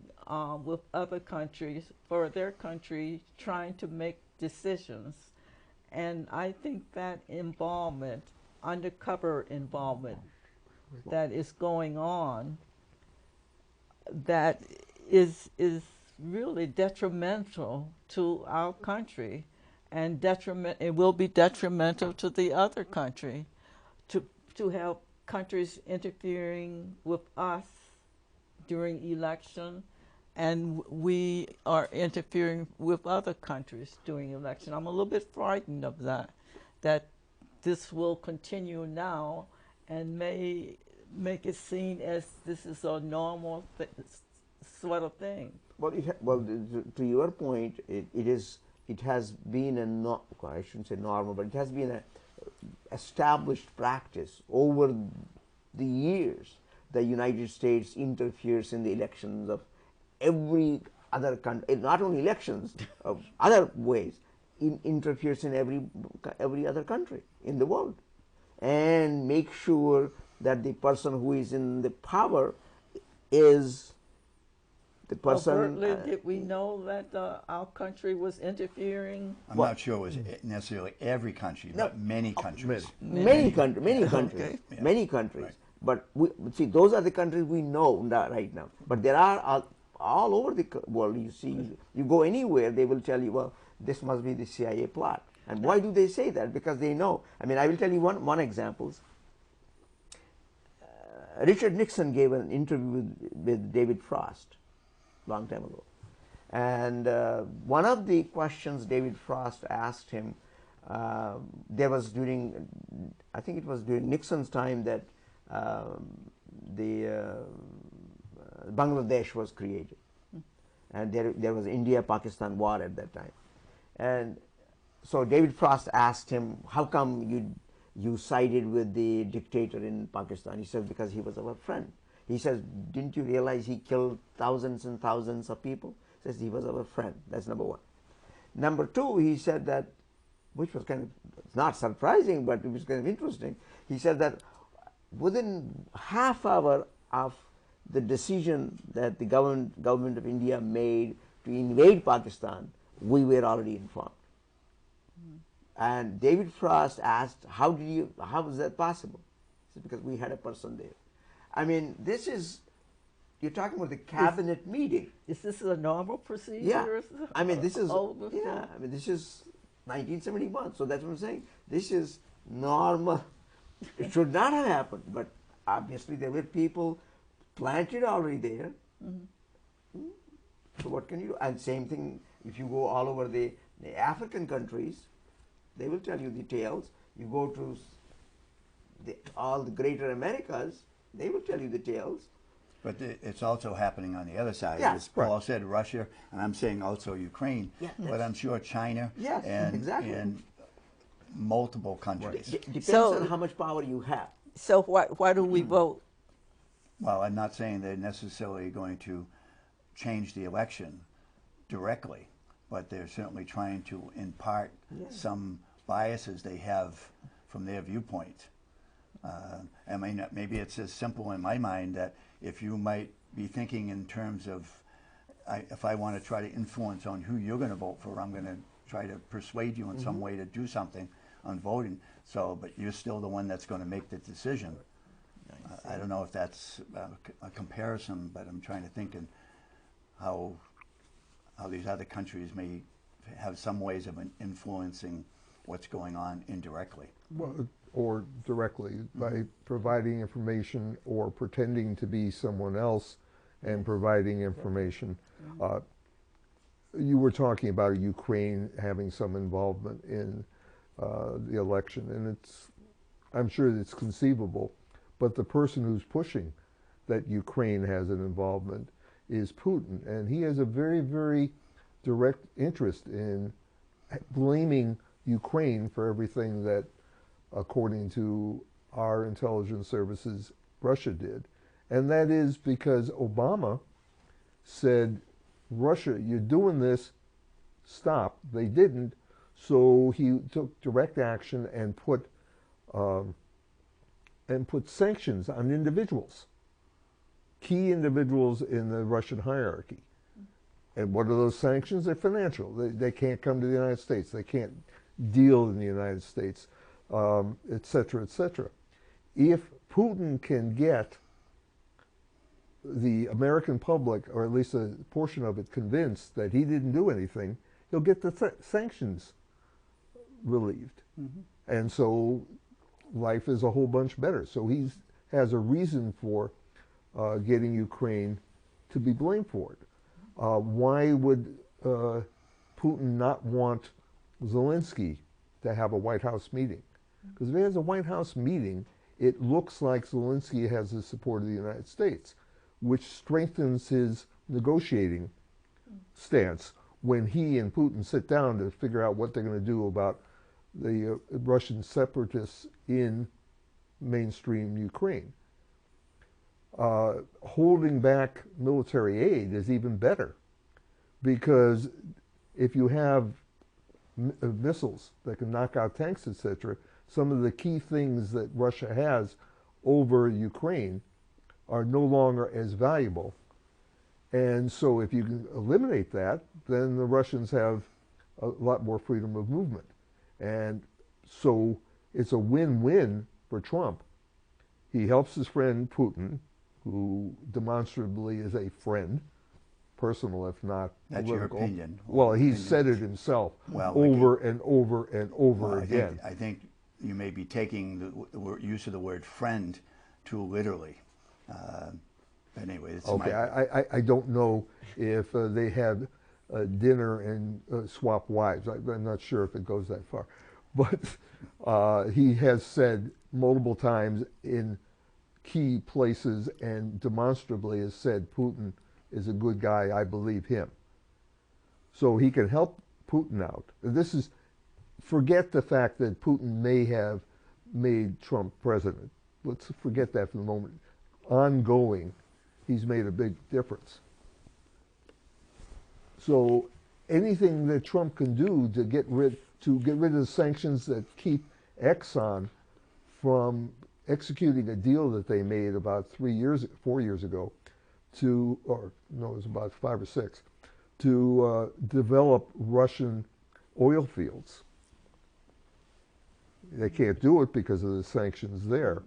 Speaker 5: with other countries for their country trying to make decisions. And I think that involvement, undercover involvement that is going on, that is really detrimental to our country, and it will be detrimental to the other country, to have countries interfering with us during election, and we are interfering with other countries during election. I'm a little bit frightened of that this will continue now and may make it seen as this is a normal sort of thing.
Speaker 3: Well, to your point, it has been I shouldn't say normal, but it has been an established practice over the years. The United States interferes in the elections of every other country, not only elections, of other ways, interferes in every other country in the world, and make sure that the person who is in the power is the person.
Speaker 5: Overtly, did we know that our country was interfering?
Speaker 4: I'm not sure it was necessarily every country, but many countries.
Speaker 3: Many countries,
Speaker 5: Okay.
Speaker 3: many countries.
Speaker 4: Right.
Speaker 3: But see, those are the countries we know right now. But there are all over the world. You see, you go anywhere, they will tell you, well, this must be the CIA plot. And why do they say that? Because they know. I mean, I will tell you one example. Richard Nixon gave an interview with David Frost long time ago. And one of the questions David Frost asked him, there was I think it was during Nixon's time that Bangladesh was created. And there was India-Pakistan war at that time. And so David Frost asked him, how come you sided with the dictator in Pakistan? He said, because he was our friend. He says, didn't you realize he killed thousands and thousands of people? He says, he was our friend. That's number one. Number two, he said that which was kind of not surprising, but it was kind of interesting. He said that within half hour of the decision that the government of India made to invade Pakistan, we were already informed. And David Frost asked, how was that possible? He said, because we had a person there. I mean, this is, you're talking about the cabinet meeting.
Speaker 5: Is this a normal procedure?
Speaker 3: Yeah. I mean, this is,
Speaker 5: Old
Speaker 3: yeah, I mean, this is 1971. So that's what I'm saying. This is normal. It should not have happened, but obviously there were people planted already there. So what can you do? And same thing, if you go all over the African countries, they will tell you details. You go to all the greater Americas, they will tell you details.
Speaker 4: But it's also happening on the other side.
Speaker 3: Yes,
Speaker 4: As Paul said, Russia, and I'm saying also Ukraine,
Speaker 3: Yeah,
Speaker 4: but I'm sure China
Speaker 3: Yes,
Speaker 4: and,
Speaker 3: exactly.
Speaker 4: and multiple countries.
Speaker 3: Depends
Speaker 5: So-
Speaker 3: on how much power you have.
Speaker 5: So why do we vote?
Speaker 4: Well, I'm not saying they're necessarily going to change the election directly, but they're certainly trying to impart some biases they have from their viewpoint. I mean, maybe it's as simple in my mind that if you might be thinking in terms of, if I want to try to influence on who you're going to vote for, I'm going to try to persuade you in some way to do something on voting. So, but you're still the one that's going to make the decision. I don't know if that's a comparison, but I'm trying to think in how these other countries may have some ways of influencing what's going on indirectly.
Speaker 1: Well, or directly by providing information or pretending to be someone else and providing information. You were talking about Ukraine having some involvement in the election, and I'm sure it's conceivable, but the person who's pushing that Ukraine has an involvement is Putin, and he has a very, very direct interest in blaming Ukraine for everything that, according to our intelligence services, Russia did. And that is because Obama said, Russia, you're doing this, stop. They didn't, so he took direct action and put sanctions on individuals, key individuals in the Russian hierarchy. And what are those sanctions? They're financial. They can't come to the United States. They can't deal in the United States, et cetera, et cetera. If Putin can get the American public, or at least a portion of it, convinced that he didn't do anything, he'll get the sanctions relieved. And so life is a whole bunch better. So he has a reason for getting Ukraine to be blamed for it. Why would Putin not want Zelensky to have a White House meeting? Because if he has a White House meeting, it looks like Zelensky has the support of the United States, which strengthens his negotiating stance when he and Putin sit down to figure out what they're going to do about the Russian separatists in mainstream Ukraine. Holding back military aid is even better, because if you have missiles that can knock out tanks, etc., some of the key things that Russia has over Ukraine are no longer as valuable. And so if you can eliminate that, then the Russians have a lot more freedom of movement. And so it's a win-win for Trump. He helps his friend Putin, who demonstrably is a friend, personal if not
Speaker 4: That's
Speaker 1: political.
Speaker 4: your opinion.
Speaker 1: Well, he's
Speaker 4: Opinion.
Speaker 1: said it himself
Speaker 4: Well,
Speaker 1: over and over and over
Speaker 4: Well,
Speaker 1: again.
Speaker 4: I think you may be taking the use of the word friend too literally. Anyway, it's
Speaker 1: Okay,
Speaker 4: my,
Speaker 1: I don't know if they had dinner and swap wives. I'm not sure if it goes that far. But he has said multiple times in key places and demonstrably has said Putin is a good guy, I believe him. So he can help Putin out. This is, forget the fact that Putin may have made Trump president. Let's forget that for the moment. Ongoing, he's made a big difference. So anything that Trump can do to get rid, to get rid of the sanctions that keep Exxon from executing a deal that they made about 4 years ago or no, it was about 5 or 6, to develop Russian oil fields. They can't do it because of the sanctions there.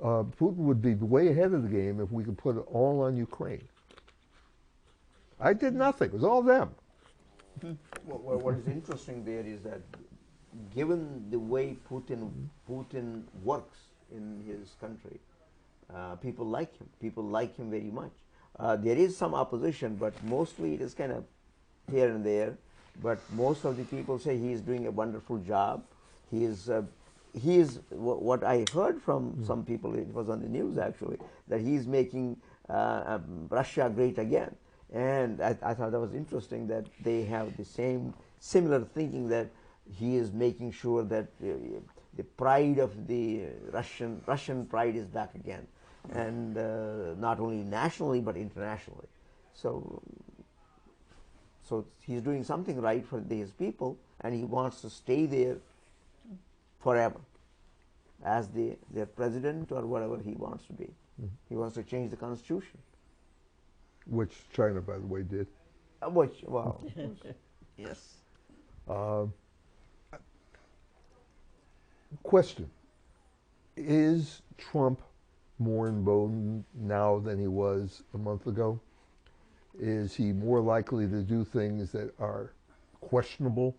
Speaker 1: Putin would be way ahead of the game if we could put it all on Ukraine. I did nothing. It was all them.
Speaker 3: Well, what is interesting there is that given the way Putin works in his country, people like him. People like him very much. There is some opposition, but mostly it is kind of here and there. But most of the people say he is doing a wonderful job. He is what I heard from some people, it was on the news actually, that he's making Russia great again. And I thought that was interesting that they have the similar thinking, that he is making sure that the pride of the Russian pride is back again, and not only nationally but internationally. So he's doing something right for his people, and he wants to stay there forever as their president or whatever he wants to be. He wants to change the constitution.
Speaker 1: Which China, by the way, did.
Speaker 3: Well, yes.
Speaker 1: Question. Is Trump more emboldened now than he was a month ago? Is he more likely to do things that are questionable,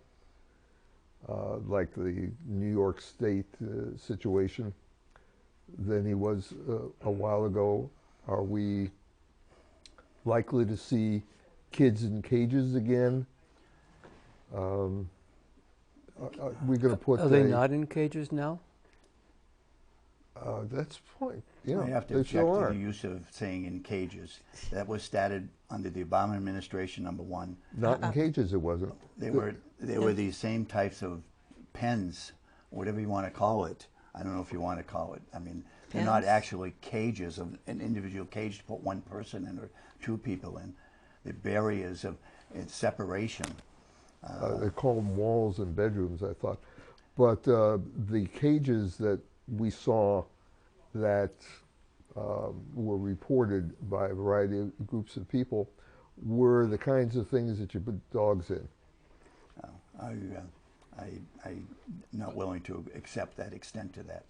Speaker 1: like the New York State situation, than he was a while ago? Are we likely to see kids in cages again? We're going to put.
Speaker 2: Are they not in cages now?
Speaker 1: That's the point. Yeah,
Speaker 4: I have to
Speaker 1: they
Speaker 4: object
Speaker 1: sure
Speaker 4: to
Speaker 1: are.
Speaker 4: the use of saying in cages. That was started under the Obama administration, number one.
Speaker 1: Not in cages, it wasn't.
Speaker 4: They were these same types of pens, whatever you want to call it. I don't know if you want to call it. I mean, they're not
Speaker 5: Pens?
Speaker 4: actually cages of an individual cage to put one person in or two people in. The barriers of separation.
Speaker 1: They call them walls and bedrooms, I thought. But the cages that we saw that were reported by a variety of groups of people were the kinds of things that you put dogs in.
Speaker 4: I'm not willing to accept that extent to that.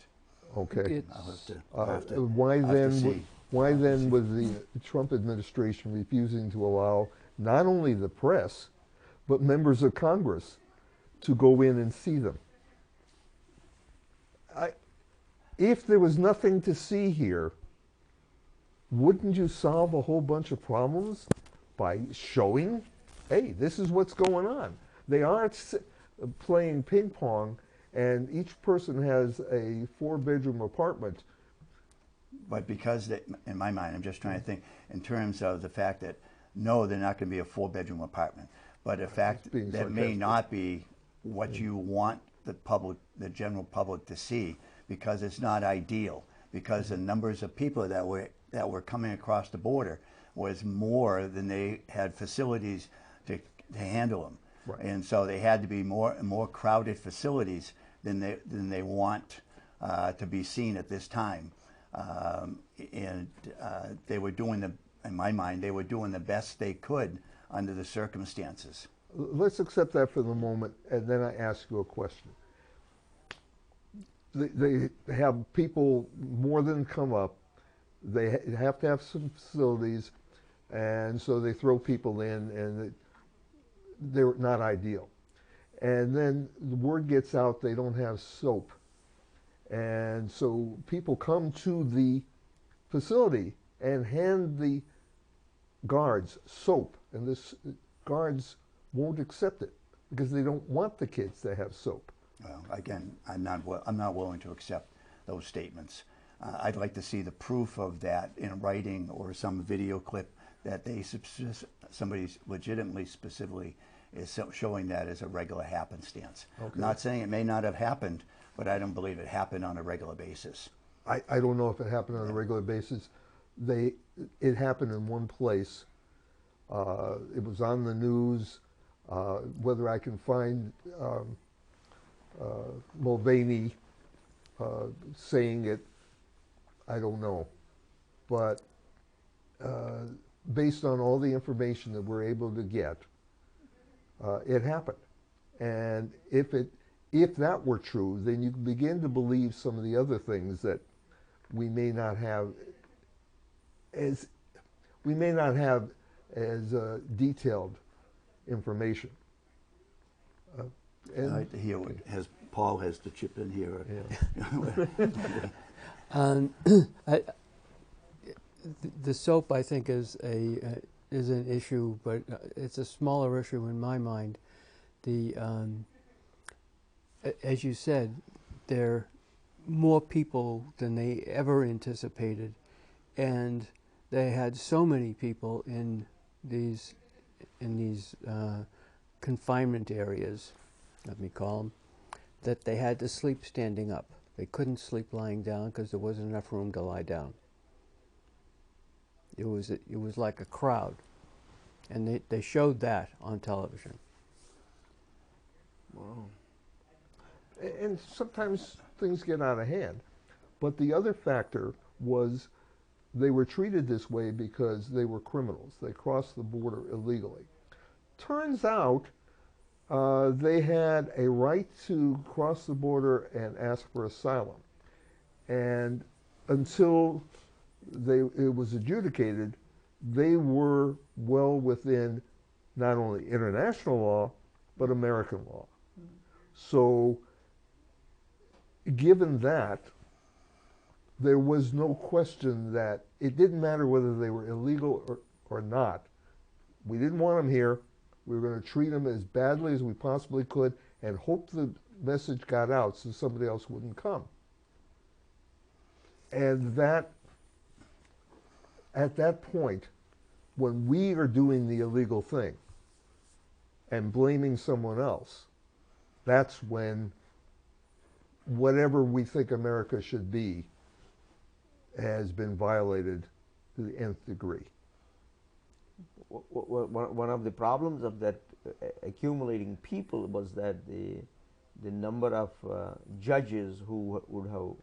Speaker 1: Okay.
Speaker 4: I'll have to
Speaker 1: Why
Speaker 4: have to
Speaker 1: then?
Speaker 4: see.
Speaker 1: Why then was the Trump administration refusing to allow not only the press, but members of Congress to go in and see them? If there was nothing to see here, wouldn't you solve a whole bunch of problems by showing, hey, this is what's going on? They aren't playing ping pong, and each person has a 4-bedroom apartment.
Speaker 4: But because, in my mind, I'm just trying to think in terms of the fact that, no, they're not going to be a 4-bedroom apartment. But the fact that may not be what you want the public, the general public, to see, because it's not ideal. Because the numbers of people that were coming across the border was more than they had facilities to handle them.
Speaker 1: Right.
Speaker 4: And so they had to be more crowded facilities than they want to be seen at this time. They were doing in my mind, they were doing the best they could under the circumstances.
Speaker 1: Let's accept that for the moment, and then I ask you a question. They have people more than come up. They have to have some facilities, and so they throw people in, and they're not ideal. And then the word gets out they don't have soap. And so people come to the facility and hand the guards soap, and the guards won't accept it because they don't want the kids to have soap.
Speaker 4: Well, again, I'm not willing to accept those statements. I'd like to see the proof of that in writing or some video clip that somebody legitimately, specifically is showing that as a regular happenstance. Okay. I'm not saying it may not have happened, but I don't believe it happened on a regular basis.
Speaker 1: I don't know if it happened on a regular basis. It happened in one place. It was on the news. Whether I can find Mulvaney saying it, I don't know. But based on all the information that we're able to get, it happened. And if that were true, then you can begin to believe some of the other things that we may not have as detailed information.
Speaker 4: I'd like to hear what Paul has to chip in here.
Speaker 2: I, the soap, I think, is an issue, but it's a smaller issue in my mind. As you said, there are more people than they ever anticipated, and they had so many people in these confinement areas, let me call them, that they had to sleep standing up. They couldn't sleep lying down because there wasn't enough room to lie down. It was like a crowd, and they showed that on television.
Speaker 3: Wow.
Speaker 1: And sometimes things get out of hand. But the other factor was they were treated this way because they were criminals. They crossed the border illegally. Turns out they had a right to cross the border and ask for asylum. And until it was adjudicated, they were well within not only international law, but American law. So given that, there was no question that it didn't matter whether they were illegal or not. We didn't want them here. We were going to treat them as badly as we possibly could and hope the message got out so somebody else wouldn't come. And that, at that point, when we are doing the illegal thing and blaming someone else, that's when whatever we think America should be has been violated to the nth degree.
Speaker 3: One of the problems of that accumulating people was that the number of judges who would have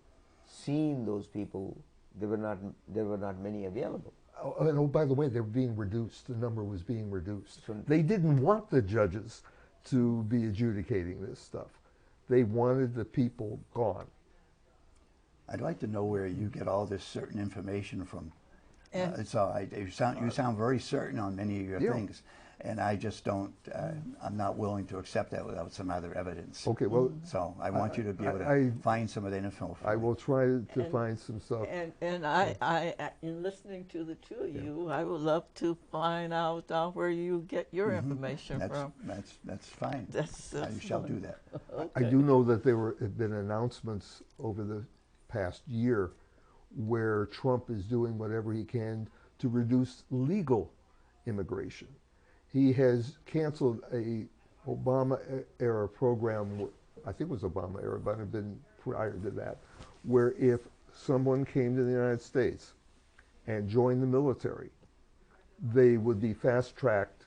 Speaker 3: seen those people, there were not many available.
Speaker 1: Oh, and by the way, they were being reduced. The number was being reduced. They didn't want the judges to be adjudicating this stuff. They wanted the people gone.
Speaker 4: I'd like to know where you get all this certain information from.
Speaker 5: And
Speaker 4: You sound very certain on many of your things, and I just don't. I'm not willing to accept that without some other evidence.
Speaker 1: Okay, well,
Speaker 4: So I want you to be able to find some of that info.
Speaker 1: I will try to find some stuff.
Speaker 5: And I, in listening to the two of you, I would love to find out where you get your information from.
Speaker 4: That's fine.
Speaker 5: That's
Speaker 4: I shall do that.
Speaker 5: Okay.
Speaker 1: I do know that there have been announcements over the past year where Trump is doing whatever he can to reduce legal immigration. He has canceled a Obama-era program, I think it was Obama-era, but it had been prior to that, where if someone came to the United States and joined the military, they would be fast-tracked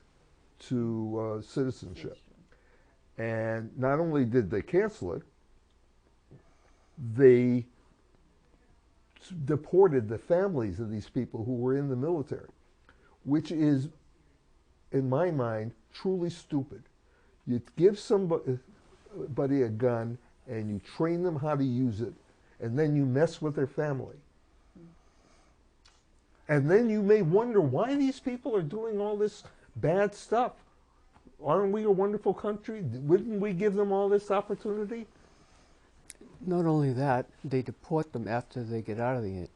Speaker 1: to citizenship. And not only did they cancel it, they deported the families of these people who were in the military, which is, in my mind, truly stupid. You give somebody a gun and you train them how to use it, and then you mess with their family. And then you may wonder why these people are doing all this bad stuff. Aren't we a wonderful country? Wouldn't we give them all this opportunity?
Speaker 2: Not only that, they deport them after they get out of the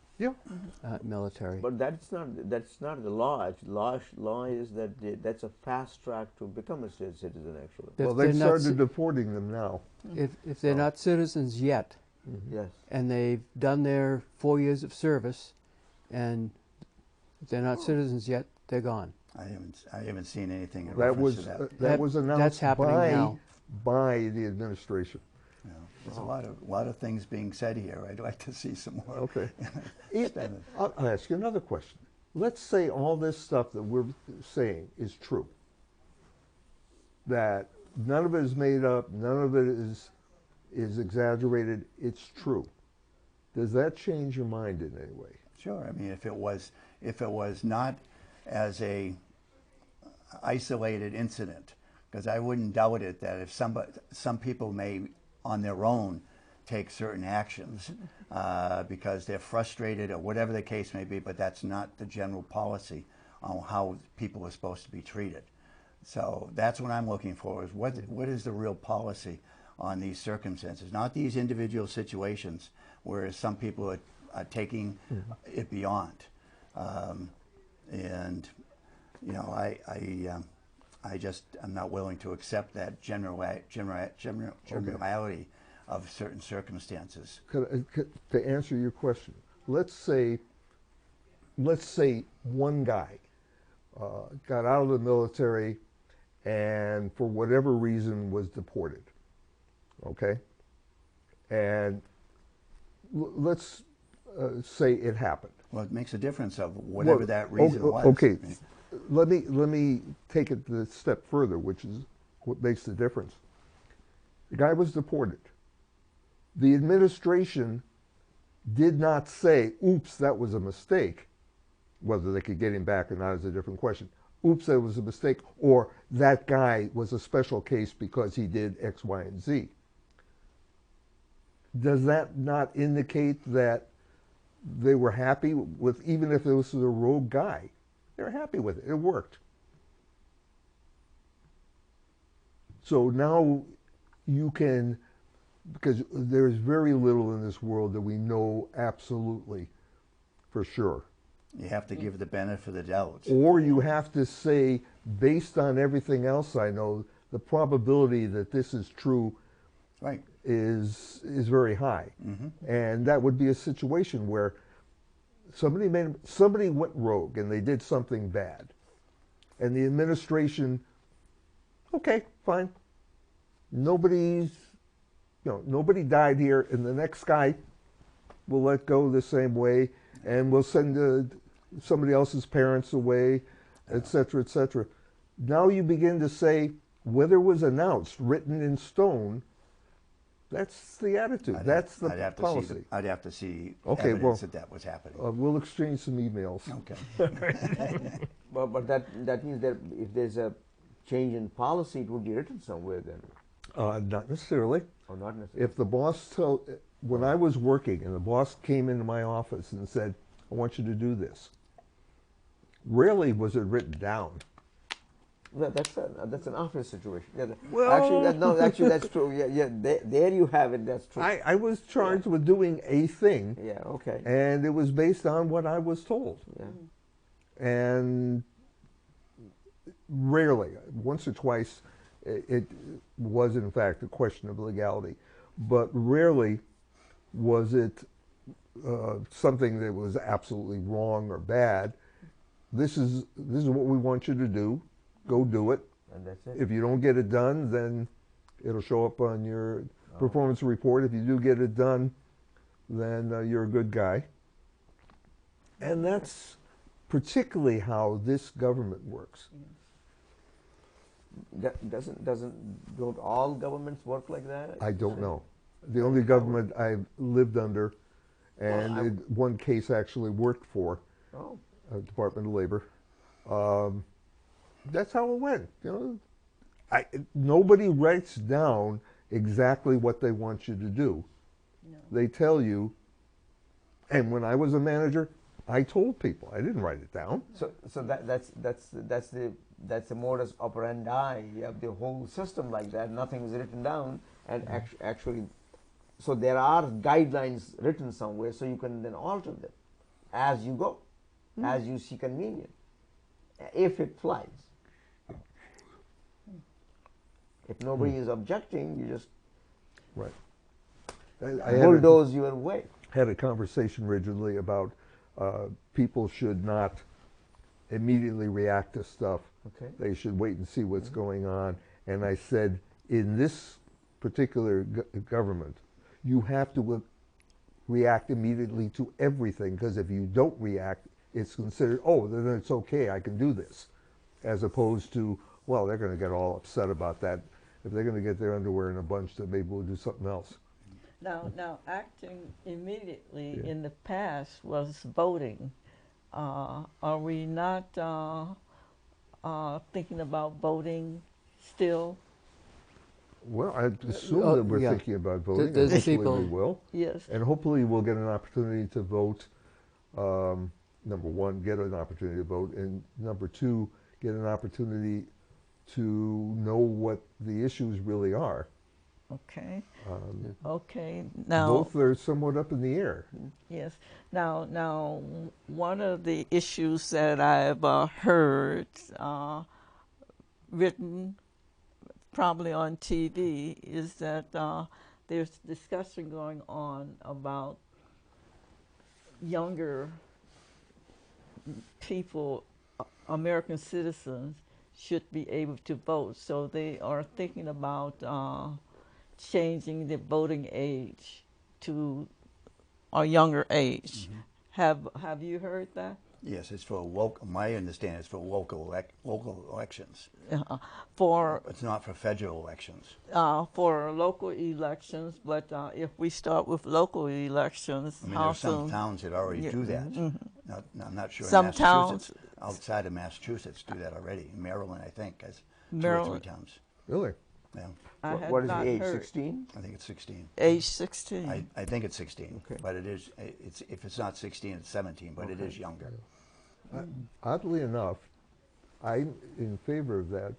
Speaker 2: military.
Speaker 3: But that's not the law. Law is that that's a fast track to become a citizen. Actually,
Speaker 1: Well, they've started deporting them now.
Speaker 2: If they're not citizens yet,
Speaker 3: yes.
Speaker 2: and they've done their 4 years of service, and if they're not citizens yet, they're gone.
Speaker 4: I haven't seen anything in
Speaker 1: That
Speaker 4: reference
Speaker 1: was
Speaker 4: to that.
Speaker 1: that was
Speaker 2: That's
Speaker 1: announced
Speaker 2: happening now.
Speaker 1: by the administration.
Speaker 4: Yeah. There's a lot of things being said here. I'd like to see some more.
Speaker 1: Okay. I'll ask you another question. Let's say all this stuff that we're saying is true. That none of it is made up, none of it is is exaggerated, it's true. Does that change your mind in any way?
Speaker 4: Sure. I mean, if it was not as a isolated incident, because I wouldn't doubt it that if some people may on their own take certain actions because they're frustrated or whatever the case may be, but that's not the general policy on how people are supposed to be treated. So that's what I'm looking for, is what is the real policy on these circumstances, not these individual situations where some people are taking it beyond. And you know, I'm not willing to accept that generality of certain circumstances.
Speaker 1: To answer your question, let's say one guy got out of the military and for whatever reason was deported, okay? And let's say it happened.
Speaker 4: Well, it makes a difference of whatever that reason was.
Speaker 1: Okay, let me take it a step further, which is what makes the difference. The guy was deported. The administration did not say, oops, that was a mistake. Whether they could get him back or not is a different question. Oops, that was a mistake, or that guy was a special case because he did X, Y, and Z. Does that not indicate that they were happy with, even if it was a rogue guy, they were happy with it, it worked. So now you can, because there's very little in this world that we know absolutely for sure.
Speaker 4: You have to give the benefit of the doubt.
Speaker 1: Or you have to say, based on everything else I know, the probability that this is true
Speaker 4: Right.
Speaker 1: is very high. And that would be a situation where somebody went rogue and they did something bad. And the administration, okay, fine. Nobody died here, and the next guy we'll let go the same way, and we'll send somebody else's parents away, et cetera, et cetera. Now you begin to say, whether it was announced, written in stone, that's the attitude. That's the policy.
Speaker 4: I'd have to see
Speaker 1: Okay,
Speaker 4: evidence that was happening.
Speaker 1: We'll exchange some emails.
Speaker 4: Okay.
Speaker 3: But that means that if there's a change in policy, it would be written somewhere then.
Speaker 1: Not necessarily.
Speaker 3: Or not necessarily.
Speaker 1: If the boss when I was working and the boss came into my office and said, I want you to do this, rarely was it written down.
Speaker 3: That's an office situation. Yeah,
Speaker 1: Well,
Speaker 3: actually, that's true. Yeah. There you have it. That's true.
Speaker 1: I was charged with doing a thing,
Speaker 3: Yeah. Okay.
Speaker 1: and it was based on what I was told.
Speaker 3: Yeah.
Speaker 1: And rarely, once or twice, it was in fact a question of legality, but rarely was it something that was absolutely wrong or bad. This is what we want you to do. Go do it.
Speaker 3: And that's it.
Speaker 1: If you don't get it done, then it'll show up on your performance report. If you do get it done, then you're a good guy. And that's particularly how this government works.
Speaker 3: Don't all governments work like that?
Speaker 1: I don't know. The only government I've lived under, and one case actually worked for, Department of Labor. That's how it went. Nobody writes down exactly what they want you to do.
Speaker 5: No.
Speaker 1: They tell you. And when I was a manager, I told people. I didn't write it down.
Speaker 3: So that's the modus operandi. You have the whole system like that. Nothing is written down, and actually, so there are guidelines written somewhere, so you can then alter them as you go, as you see convenient, if it flies. If nobody is objecting, you just
Speaker 1: Right.
Speaker 3: bulldoze your way.
Speaker 1: Had a conversation originally about people should not immediately react to stuff.
Speaker 3: Okay.
Speaker 1: They should wait and see what's going on. And I said, in this particular government, you have to react immediately to everything, because if you don't react, it's considered, oh, then it's okay, I can do this. As opposed to, well, they're going to get all upset about that, if they're going to get their underwear in a bunch, then maybe we'll do something else.
Speaker 5: Now, acting immediately
Speaker 1: Yeah.
Speaker 5: in the past was voting. Are we not thinking about voting still?
Speaker 1: Well, I assume that we're
Speaker 2: yeah.
Speaker 1: thinking about voting, and
Speaker 2: there's
Speaker 1: hopefully
Speaker 2: people-
Speaker 1: we will.
Speaker 5: Yes.
Speaker 1: And hopefully we'll get an opportunity to vote. Number one, get an opportunity to vote, and number two, get an opportunity to know what the issues really are.
Speaker 5: Okay. Okay. Now,
Speaker 1: Both are somewhat up in the air.
Speaker 5: yes. Now, one of the issues that I've heard written, probably on TV, is that there's discussion going on about younger people, American citizens, should be able to vote. So they are thinking about changing the voting age to a younger age. Have you heard that?
Speaker 4: Yes, it's for local. My understanding is for local elections.
Speaker 5: For
Speaker 4: It's not for federal elections.
Speaker 5: for local elections, but if we start with local elections,
Speaker 4: I mean, there
Speaker 5: how
Speaker 4: are some
Speaker 5: soon?
Speaker 4: towns that already
Speaker 5: Yeah,
Speaker 4: do that. I'm not sure.
Speaker 5: Some
Speaker 4: in Massachusetts,
Speaker 5: towns-
Speaker 4: outside of Massachusetts, do that already. Maryland, I think, has
Speaker 5: Maryland.
Speaker 4: 2 or 3 towns.
Speaker 1: Really?
Speaker 4: Yeah,
Speaker 5: I have
Speaker 3: What is
Speaker 5: not
Speaker 3: the age?
Speaker 5: heard.
Speaker 3: 16?
Speaker 4: I think it's 16.
Speaker 5: Age 16.
Speaker 4: I think it's 16,
Speaker 3: Okay.
Speaker 4: but it is. It's if it's not 16, it's 17, but it is younger.
Speaker 1: Oddly enough, I'm in favor of that.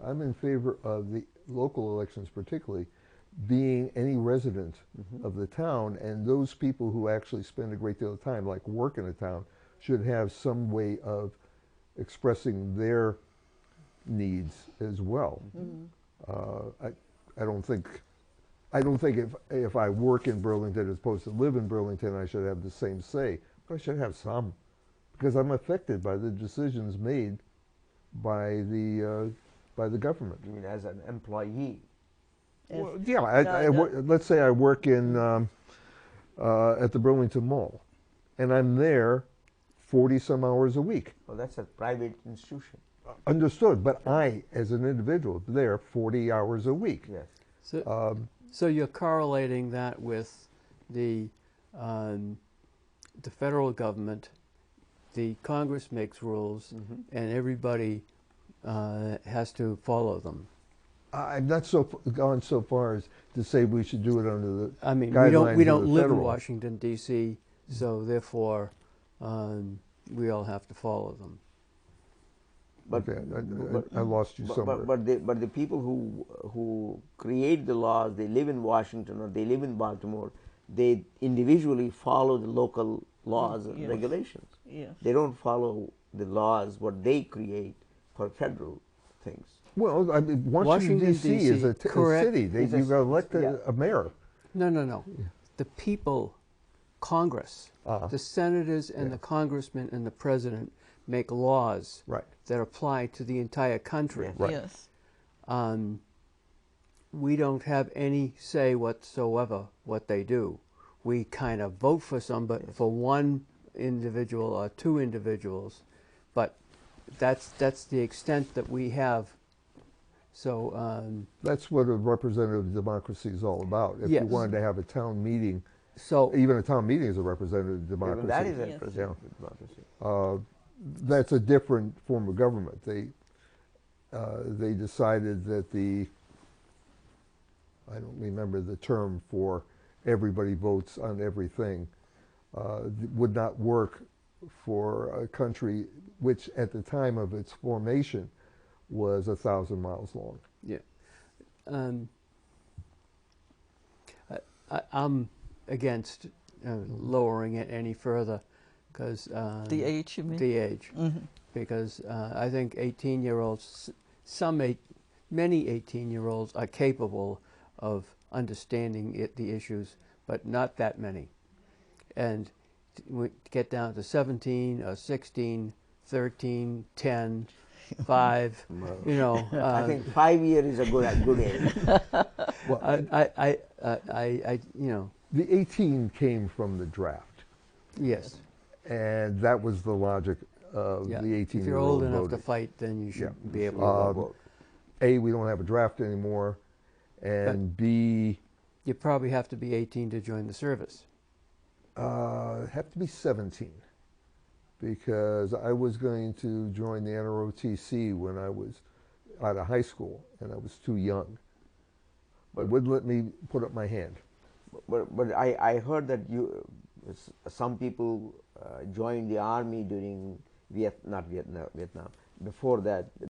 Speaker 1: I'm in favor of the local elections, particularly being any resident of the town, and those people who actually spend a great deal of time, like work in a town, should have some way of expressing their needs as well. I don't think if I work in Burlington as opposed to live in Burlington, I should have the same say, but I should have some, because I'm affected by the decisions made by the government.
Speaker 3: You mean as an employee?
Speaker 5: Yes.
Speaker 1: Well, yeah,
Speaker 5: No,
Speaker 1: let's say I work in at the Burlington Mall, and I'm there 40 some hours a week.
Speaker 3: Well, that's a private institution.
Speaker 1: Understood, but I, as an individual, there 40 hours a week.
Speaker 3: Yes.
Speaker 2: So you're correlating that with the federal government, the Congress makes rules, and everybody has to follow them.
Speaker 1: I've not gone so far as to say we should do it under the
Speaker 2: I mean,
Speaker 1: guidelines
Speaker 2: we
Speaker 1: of
Speaker 2: don't
Speaker 1: the
Speaker 2: live in
Speaker 1: federal.
Speaker 2: Washington D.C., so therefore we all have to follow them.
Speaker 3: But,
Speaker 1: Okay, I lost you somewhere.
Speaker 3: but the people who create the laws, they live in Washington or they live in Baltimore, they individually follow the local laws and
Speaker 5: Yes.
Speaker 3: regulations.
Speaker 5: Yes.
Speaker 3: They don't follow the laws what they create for federal things.
Speaker 1: Well, I mean, Washington D.C. is a
Speaker 2: correct.
Speaker 1: city.
Speaker 3: It's a
Speaker 1: You got elected
Speaker 3: yeah.
Speaker 1: a mayor.
Speaker 2: No. The people, Congress,
Speaker 1: Uh-huh.
Speaker 2: the senators and the congressmen and the president make laws
Speaker 1: Right.
Speaker 2: that apply to the entire country.
Speaker 3: Yes.
Speaker 1: Right.
Speaker 5: Yes.
Speaker 2: We don't have any say whatsoever what they do. We kind of vote for for one individual or two individuals, but that's the extent that we have. So
Speaker 1: That's what a representative democracy is all about. If you
Speaker 2: Yes.
Speaker 1: wanted to have a town meeting,
Speaker 2: so
Speaker 1: even a town meeting is a representative
Speaker 3: Even
Speaker 1: democracy.
Speaker 3: that is a
Speaker 5: Yes.
Speaker 3: representative democracy.
Speaker 1: That's a different form of government. They decided that I don't remember the term for everybody votes on everything, would not work for a country which at the time of its formation was 1,000 miles long.
Speaker 2: yeah. I'm against lowering it any further because
Speaker 5: The age, you mean?
Speaker 2: the age, because I think 18-year-olds, many 18-year-olds are capable of understanding the issues, but not that many. And we get down to 17 or 16, 13, 10, 5, you know.
Speaker 3: I think 5 years is a good age.
Speaker 1: Well,
Speaker 2: I you know,
Speaker 1: the 18 came from the draft,
Speaker 2: yes.
Speaker 1: and that was the logic of
Speaker 2: Yeah.
Speaker 1: the
Speaker 2: If you're
Speaker 1: 18-year-old
Speaker 2: old enough
Speaker 1: voting.
Speaker 2: to fight, then you should
Speaker 1: Yeah.
Speaker 2: be able to vote.
Speaker 1: We don't have a draft anymore. and B,
Speaker 2: You probably have to be 18 to join the service.
Speaker 1: have to be 17, because I was going to join the NROTC when I was out of high school, and I was too young. But wouldn't let me put up my hand.
Speaker 3: But I heard that some people joined the army during Vietnam. Before that,